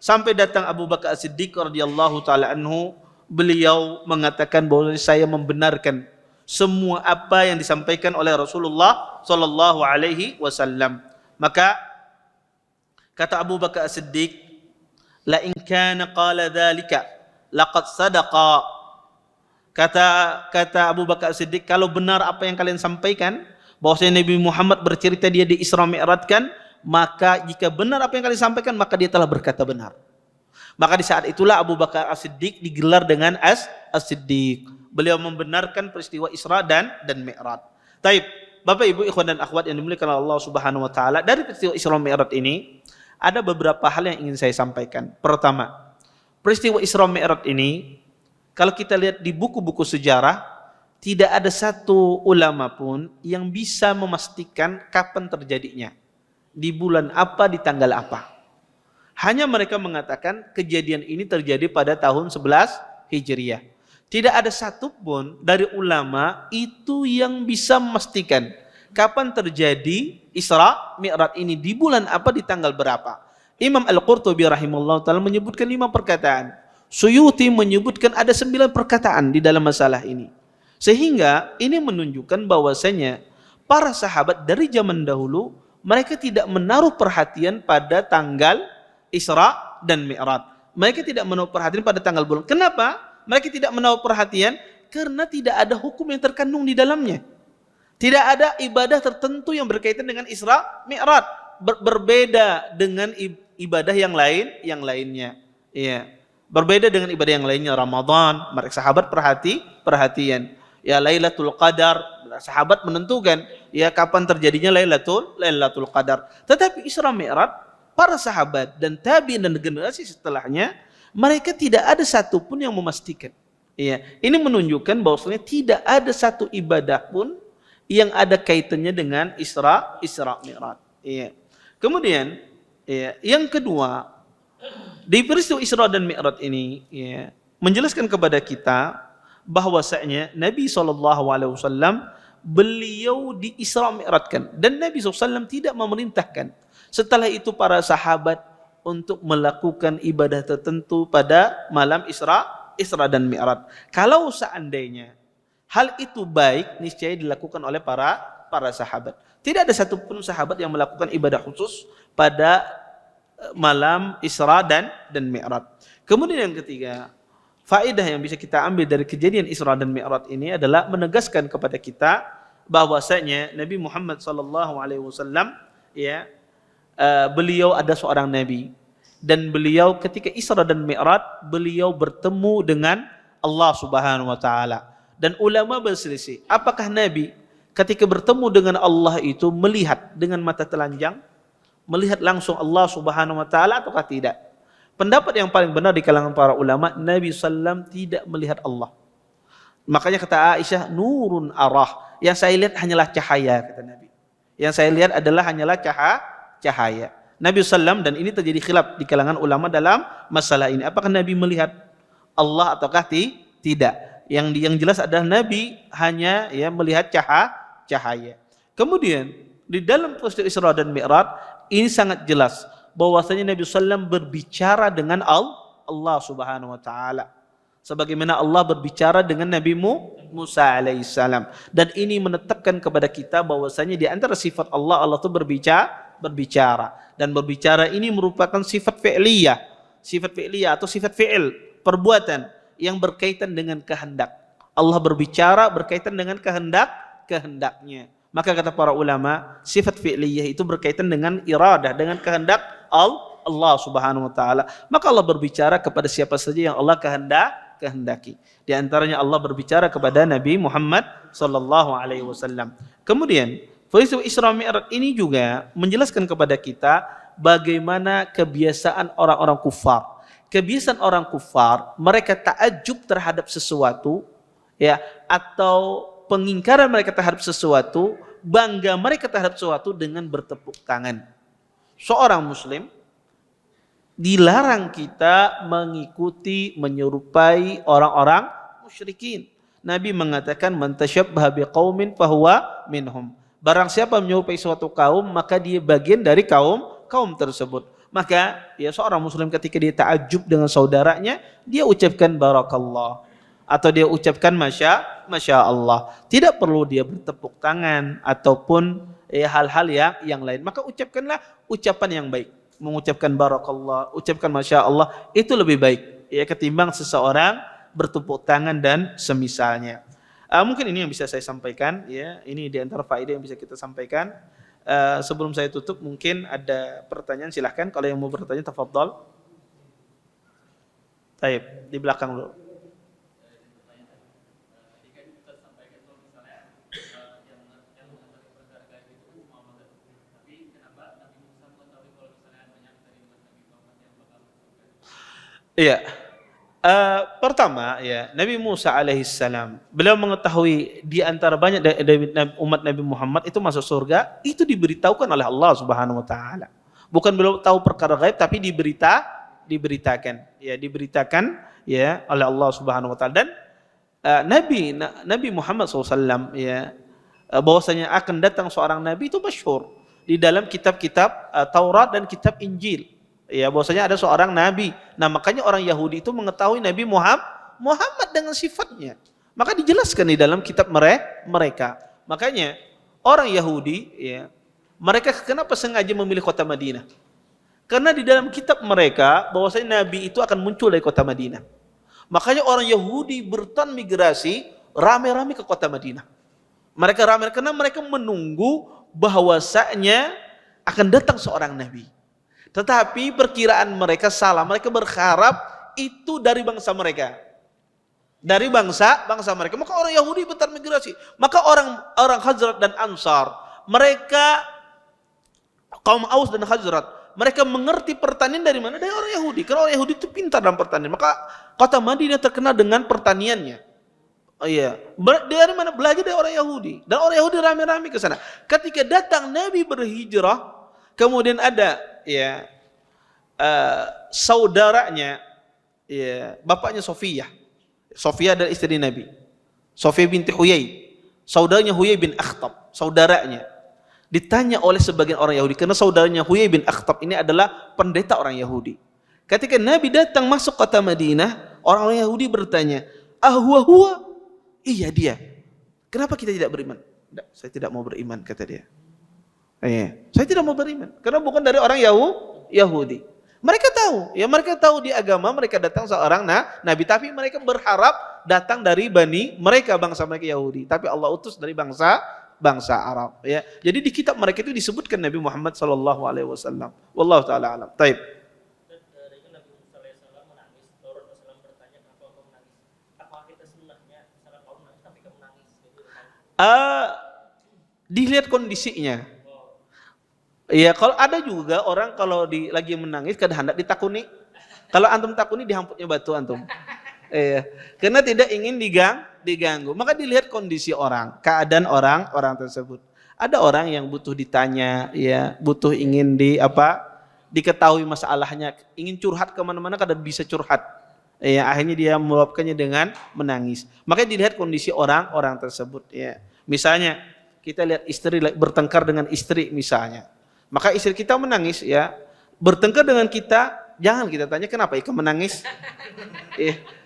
Sampai datang Abu Bakar As-Siddiq radhiyallahu taala anhu, beliau mengatakan bahwa saya membenarkan semua apa yang disampaikan oleh Rasulullah sallallahu alaihi wasallam. Maka kata Abu Bakar As-Siddiq, la in kana qala dzalika laqad sadaqa. Kata Abu Bakar As-Siddiq, kalau benar apa yang kalian sampaikan, bahwasanya Nabi Muhammad bercerita dia di Isra Mi'rajkan, maka jika benar apa yang kalian sampaikan, maka dia telah berkata benar. Maka di saat itulah Abu Bakar As-Siddiq digelar dengan As-Siddiq. Beliau membenarkan peristiwa Isra dan Mi'raj. Taib, Bapak Ibu ikhwan dan akhwat yang dimuliakan Allah Subhanahu wa taala, dari peristiwa Isra Mi'raj ini ada beberapa hal yang ingin saya sampaikan. Pertama, peristiwa Isra Mi'raj ini kalau kita lihat di buku-buku sejarah, tidak ada satu ulama pun yang bisa memastikan kapan terjadinya. di bulan apa, di tanggal apa. Hanya mereka mengatakan kejadian ini terjadi pada tahun 11 Hijriah. Tidak ada satupun dari ulama itu yang bisa memastikan kapan terjadi Isra Mi'raj ini, di bulan apa, di tanggal berapa. Imam Al-Qurtubi rahimahullah ta'ala menyebutkan 5 perkataan. Suyuti menyebutkan ada 9 perkataan di dalam masalah ini. Sehingga ini menunjukkan bahwasanya para sahabat dari zaman dahulu mereka tidak menaruh perhatian pada tanggal Isra dan Mi'raj. Mereka tidak menaruh perhatian pada tanggal bulan. Kenapa? Mereka tidak menaruh perhatian karena tidak ada hukum yang terkandung di dalamnya. Tidak ada ibadah tertentu yang berkaitan dengan Isra Mi'raj. Berbeda dengan ibadah yang lainnya. Iya. Berbeda dengan ibadah yang lainnya. Ramadan, mereka sahabat perhatian. Ya, Lailatul Qadar, sahabat menentukan ya kapan terjadinya Lailatul Qadar. Tetapi Isra Mi'raj, para sahabat dan tabi'in dan generasi setelahnya, mereka tidak ada satupun yang memastikan. Ya, ini menunjukkan bahwasanya tidak ada satu ibadah pun yang ada kaitannya dengan Isra Mi'raj. Ya. Kemudian, ya, yang kedua, di peristiwa Isra dan Mi'raj ini ya, menjelaskan kepada kita bahwasanya Nabi SAW beliau di Isra Mi'rajkan, dan Nabi SAW tidak memerintahkan setelah itu para sahabat untuk melakukan ibadah tertentu pada malam Isra dan Mi'raj. Kalau seandainya hal itu baik, niscaya dilakukan oleh para sahabat. Tidak ada satupun sahabat yang melakukan ibadah khusus pada malam Isra dan Mi'raj. Kemudian yang ketiga, faedah yang bisa kita ambil dari kejadian Isra dan Mi'raj ini adalah menegaskan kepada kita bahwasanya Nabi Muhammad SAW ya, beliau ada seorang nabi, dan beliau ketika Isra dan Mi'raj beliau bertemu dengan Allah Subhanahu wa taala. Dan ulama berselisih, apakah nabi ketika bertemu dengan Allah itu melihat dengan mata telanjang, melihat langsung Allah Subhanahu wa taala ataukah tidak? Pendapat yang paling benar di kalangan para ulama, Nabi SAW tidak melihat Allah. Makanya kata Aisyah, nurun arah, yang saya lihat hanyalah cahaya, kata Nabi. Yang saya lihat adalah hanyalah cahaya. Nabi SAW, dan ini terjadi khilaf di kalangan ulama dalam masalah ini, apakah Nabi melihat Allah ataukah tidak? Yang jelas adalah Nabi hanya ya melihat cahaya. Kemudian di dalam peristiwa Isra dan Mi'raj ini sangat jelas bahwasanya Nabi SAW berbicara dengan Allah Subhanahu wa taala, sebagaimana Allah berbicara dengan Nabi Musa alaihissalam. Dan ini menetapkan kepada kita bahwasanya di antara sifat Allah itu berbicara, dan berbicara ini merupakan sifat fi'liyah atau sifat fi'il, perbuatan yang berkaitan dengan kehendak. Allah berbicara berkaitan dengan kehendaknya. Maka kata para ulama, sifat fi'liyah itu berkaitan dengan iradah, dengan kehendak Allah Subhanahu wa taala. Maka Allah berbicara kepada siapa saja yang Allah kehendaki. Di antaranya Allah berbicara kepada Nabi Muhammad sallallahu alaihi wasallam. Kemudian, peristiwa Isra Mi'raj ini juga menjelaskan kepada kita bagaimana kebiasaan orang-orang kufar. Kebiasaan orang kufar, mereka takjub terhadap sesuatu ya, atau pengingkaran mereka terhadap sesuatu, bangga mereka terhadap sesuatu dengan bertepuk tangan. Seorang muslim dilarang kita mengikuti, menyerupai orang-orang musyrikin. Nabi mengatakan, man tasyabbaha biqaumin fahuwa minhum. Barang siapa menyerupai suatu kaum, maka dia bagian dari kaum tersebut. Maka ya, seorang muslim ketika dia ta'ajub dengan saudaranya, dia ucapkan barakallah atau dia ucapkan masya Allah. Tidak perlu dia bertepuk tangan ataupun hal-hal yang lain. Maka ucapkanlah ucapan yang baik. Mengucapkan barakallah, ucapkan masya Allah, itu lebih baik ya ketimbang seseorang bertepuk tangan dan semisalnya. Mungkin ini yang bisa saya sampaikan ya. Ini di antara faedah yang bisa kita sampaikan. Sebelum saya tutup, mungkin ada pertanyaan, silahkan. Kalau yang mau bertanya, tafadhol. Baik, di belakang dulu. Iya, Pertama ya, Nabi Musa alaihissalam, beliau mengetahui di antara banyak dari umat Nabi Muhammad itu masuk surga, itu diberitahukan oleh Allah Subhanahu wa taala. Bukan beliau tahu perkara gaib, tapi diberitakan ya oleh Allah Subhanahu wa taala. Dan Nabi Muhammad SAW ya, bahwasanya akan datang seorang nabi itu masyhur di dalam kitab-kitab Taurat dan kitab Injil. Ya, bahwasanya ada seorang nabi. Nah, makanya orang Yahudi itu mengetahui Nabi Muhammad dengan sifatnya. Maka dijelaskan di dalam kitab mereka. Makanya orang Yahudi ya, mereka kenapa sengaja memilih kota Madinah? Karena di dalam kitab mereka bahwasanya nabi itu akan muncul dari kota Madinah. Makanya orang Yahudi bertransmigrasi rame-rame ke kota Madinah. Mereka ramai karena mereka menunggu bahwasanya akan datang seorang nabi. Tetapi perkiraan mereka salah. Mereka berharap itu dari bangsa mereka. Dari bangsa mereka. Maka orang Yahudi bertransmigrasi. Maka orang Khazraj dan Ansar, mereka kaum Aus dan Khazraj, mereka mengerti pertanian dari mana? Dari orang Yahudi. Karena orang Yahudi itu pintar dalam pertanian. Maka kota Madinah terkenal dengan pertaniannya. Oh iya, dari mana? Belajar dari orang Yahudi. Dan orang Yahudi ramai-ramai ke sana. Ketika datang Nabi berhijrah, kemudian ada ya saudaranya, ya bapaknya Sofiyah. Sofiyah adalah istri Nabi. Sofiyah binti Huyai, saudaranya Huyai bin Akhtab, saudaranya. Ditanya oleh sebagian orang Yahudi, karena saudaranya Huyai bin Akhtab ini adalah pendeta orang Yahudi. Ketika Nabi datang masuk kota Madinah, orang-orang Yahudi bertanya, huwa? Iya dia. Kenapa kita tidak beriman? Tidak, saya tidak mau beriman, kata dia. Saya tidak mau beriman karena bukan dari orang Yahudi. Mereka tahu di agama mereka datang seorang nabi, tapi mereka berharap datang dari bangsa mereka Yahudi, tapi Allah utus dari bangsa Arab ya. Jadi di kitab mereka itu disebutkan Nabi Muhammad sallallahu alaihi wasallam. Wallahu taala alam. Taib. Dilihat kondisinya. Iya, kalau ada juga orang kalau lagi menangis kadang hendak ditakuni. Kalau antum takuni dihamputnya batu antum. Iya, karena tidak ingin diganggu. Maka dilihat kondisi orang, keadaan orang tersebut. Ada orang yang butuh ditanya, ya, butuh ingin diketahui masalahnya, ingin curhat kemana-mana kadang bisa curhat. Ya, akhirnya dia meluapkannya dengan menangis. Maka dilihat kondisi orang tersebut. Ya, misalnya kita lihat istri bertengkar dengan istri misalnya. Maka istri kita menangis ya, bertengkar dengan kita, jangan kita tanya kenapa ikan menangis.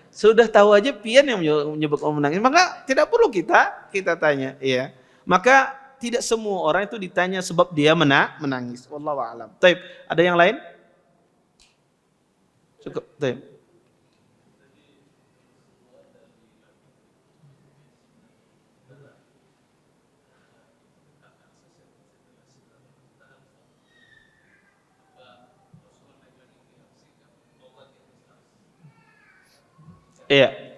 Sudah tahu aja pian yang menyebabkan menangis, maka tidak perlu kita tanya ya. Maka tidak semua orang itu ditanya sebab dia menangis. Wallahu a'lam. Taib, ada yang lain? Cukup. Taib. Iya.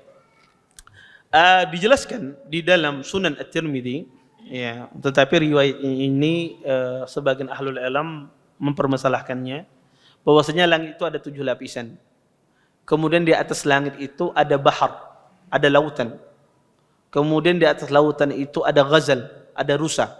Dijelaskan di dalam Sunan At-Tirmidzi, ya, tetapi riwayat ini sebagian ahlul ilm mempermasalahkannya, bahwasanya langit itu ada 7 lapisan. Kemudian di atas langit itu ada bahar, ada lautan. Kemudian di atas lautan itu ada ghazal, ada rusa.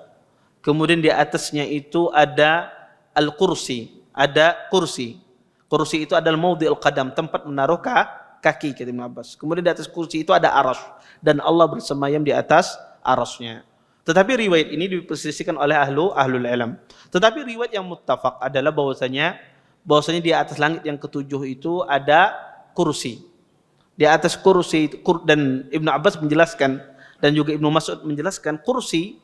Kemudian di atasnya itu ada al-kursi, ada kursi. Kursi itu adalah maudhi'ul qadam, tempat menaruh kaki, kata Ibn Abbas. Kemudian di atas kursi itu ada arasy dan Allah bersemayam di atas arasy-Nya. Tetapi riwayat ini diperselisihkan oleh ahlul ilm. Tetapi riwayat yang muttafaq adalah bahwasanya di atas langit yang ketujuh itu ada kursi. Di atas kursi dan Ibn Abbas menjelaskan dan juga Ibnu Mas'ud menjelaskan kursi,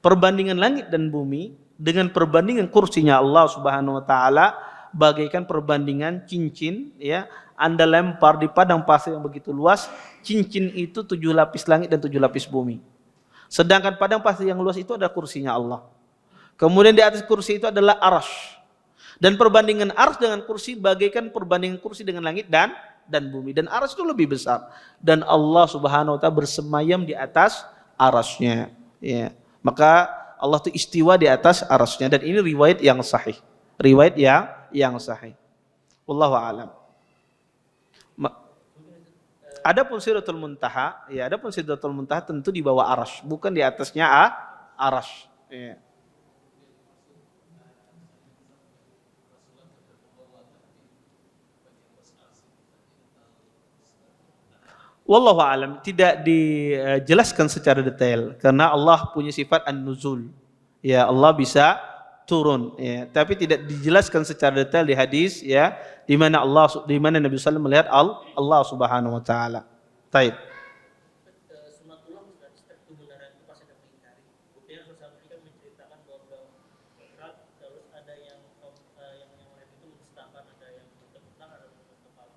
perbandingan langit dan bumi dengan perbandingan kursinya Allah Subhanahu wa taala bagaikan perbandingan cincin, ya. Anda lempar di padang pasir yang begitu luas, cincin itu 7 lapis langit dan 7 lapis bumi. Sedangkan padang pasir yang luas itu adalah kursinya Allah. Kemudian di atas kursi itu adalah arasy. Dan perbandingan arasy dengan kursi bagaikan perbandingan kursi dengan langit dan bumi. Dan arasy itu lebih besar. Dan Allah Subhanahu wa taala bersemayam di atas arasy-Nya, ya. Maka Allah itu istiwa di atas arasy-Nya, dan ini riwayat yang sahih. Riwayat yang sahih. Wallahu a'lam. Adapun Sidratul Muntaha, ya adapun Sidratul Muntaha tentu di bawah arasy, bukan di atasnya arasy. Ya. Wallahu alam, tidak dijelaskan secara detail karena Allah punya sifat an-nuzul. Ya, Allah bisa turun ya, tapi tidak dijelaskan secara detail di hadis ya, di mana Nabi sallallahu alaihi wasallam melihat Allah Subhanahu wa taala. Taib. Sunatullah kebenaran itu pasti akan mengingkari. Buktinya Rasulullah kan menceritakan bahwa berat, terus ada yang lain itu menstakan, ada yang bertentang, ada yang berkepala.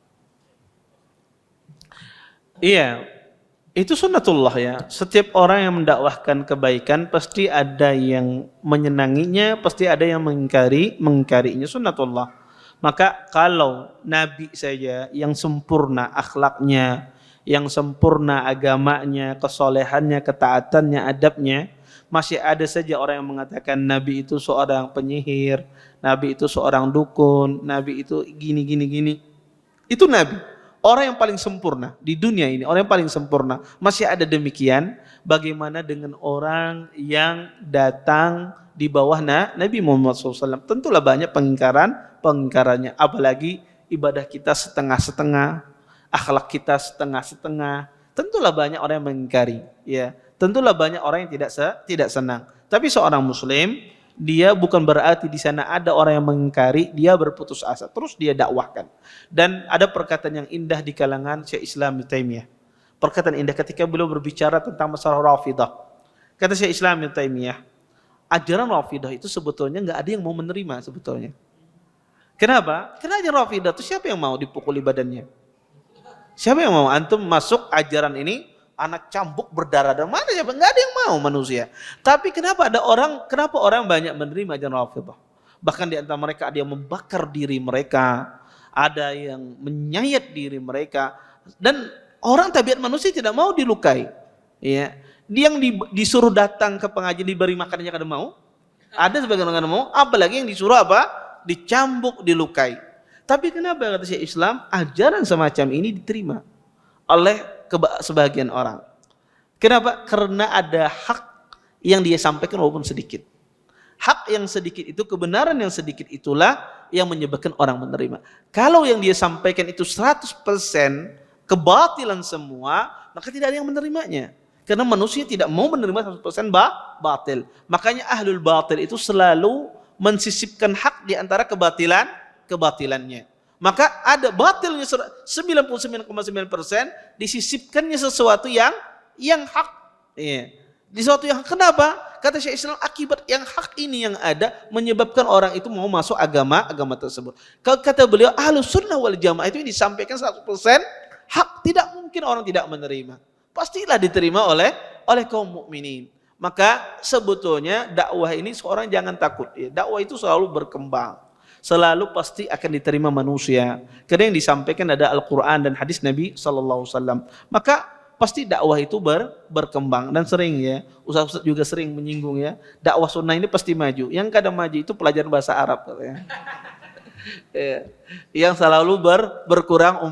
Iya, itu sunnatullah ya. Setiap orang yang mendakwahkan kebaikan pasti ada yang menyenanginya, pasti ada yang mengingkarinya, sunnatullah. Maka kalau Nabi saja yang sempurna akhlaknya, yang sempurna agamanya, kesolehannya, ketaatannya, adabnya, masih ada saja orang yang mengatakan Nabi itu seorang penyihir, Nabi itu seorang dukun, Nabi itu gini. Itu Nabi. Orang yang paling sempurna di dunia ini, orang yang paling sempurna. Masih ada demikian, bagaimana dengan orang yang datang di bawah Nabi Muhammad SAW? Tentulah banyak pengingkarannya. Apalagi ibadah kita setengah-setengah, akhlak kita setengah-setengah. Tentulah banyak orang yang mengingkari. Ya, tentulah banyak orang yang tidak senang. Tapi seorang Muslim, dia bukan berarti di sana ada orang yang mengingkari, dia berputus asa, terus dia dakwahkan. Dan ada perkataan yang indah di kalangan Syekh Islam Ibnu Taimiyah. Perkataan indah ketika beliau berbicara tentang masalah Rafidah. Kata Syekh Islam Ibnu Taimiyah, ajaran Rafidah itu sebetulnya nggak ada yang mau menerima sebetulnya. Kenapa? Karena ajaran Rafidah itu siapa yang mau dipukuli badannya? Siapa yang mau? Antum masuk ajaran ini, anak cambuk berdarah dan mana siapa? Nggak ada yang mau manusia. Tapi kenapa orang banyak menerima ajaran Rafidah? Bahkan di antara mereka ada yang membakar diri mereka, ada yang menyayat diri mereka, dan orang tabiat manusia tidak mau dilukai. Ya, dia yang disuruh datang ke pengajian diberi makanannya kada mau. Ada sebagian orang kada mau, apalagi yang disuruh apa? Dicambuk, dilukai. Tapi kenapa kata Syekh Islam ajaran semacam ini diterima oleh sebagian orang? Kenapa? Karena ada hak yang dia sampaikan walaupun sedikit. Hak yang sedikit itu, kebenaran yang sedikit itulah yang menyebabkan orang menerima. Kalau yang dia sampaikan itu 100% kebatilan semua, maka tidak ada yang menerimanya. Karena manusia tidak mau menerima 100% batil. Makanya ahlul batil itu selalu mensisipkan hak di antara kebatilannya. Maka ada batilnya 99,9%, disisipkannya sesuatu yang hak. Iya. Di sesuatu yang hak. Kenapa? Kata Syekh Islam, akibat yang hak ini yang ada menyebabkan orang itu mau masuk agama tersebut. Kalau kata beliau, Ahlus Sunnah wal Jamaah itu disampaikan 100% hak, tidak mungkin orang tidak menerima. Pastilah diterima oleh kaum mukminin. Maka sebetulnya dakwah ini seorang jangan takut. Dakwah itu selalu berkembang. Selalu pasti akan diterima manusia. Karena yang disampaikan ada Al-Quran dan hadis Nabi SAW. Maka pasti dakwah itu berkembang. Dan sering ya, Ustaz juga sering menyinggung ya, dakwah sunnah ini pasti maju. Yang kadang maju itu pelajaran bahasa Arab. Ya. Yang selalu berkurang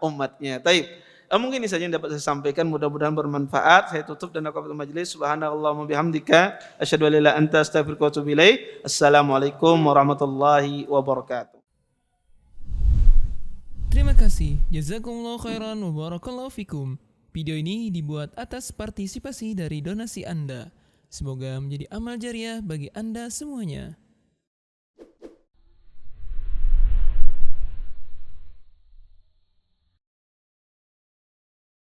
umatnya. Taib. Mungkin ini saja yang dapat saya sampaikan, mudah-mudahan bermanfaat. Saya tutup dan aku majelis. Subhanallahumma bihamdika asyhadu an la ilaha illa anta astaghfiruka wa atubu ilaik. Assalamualaikum warahmatullahi wabarakatuh. Terima kasih. Jazakumullah khairan wa barakallahu fikum. Video ini dibuat atas partisipasi dari donasi Anda. Semoga menjadi amal jariah bagi Anda semuanya.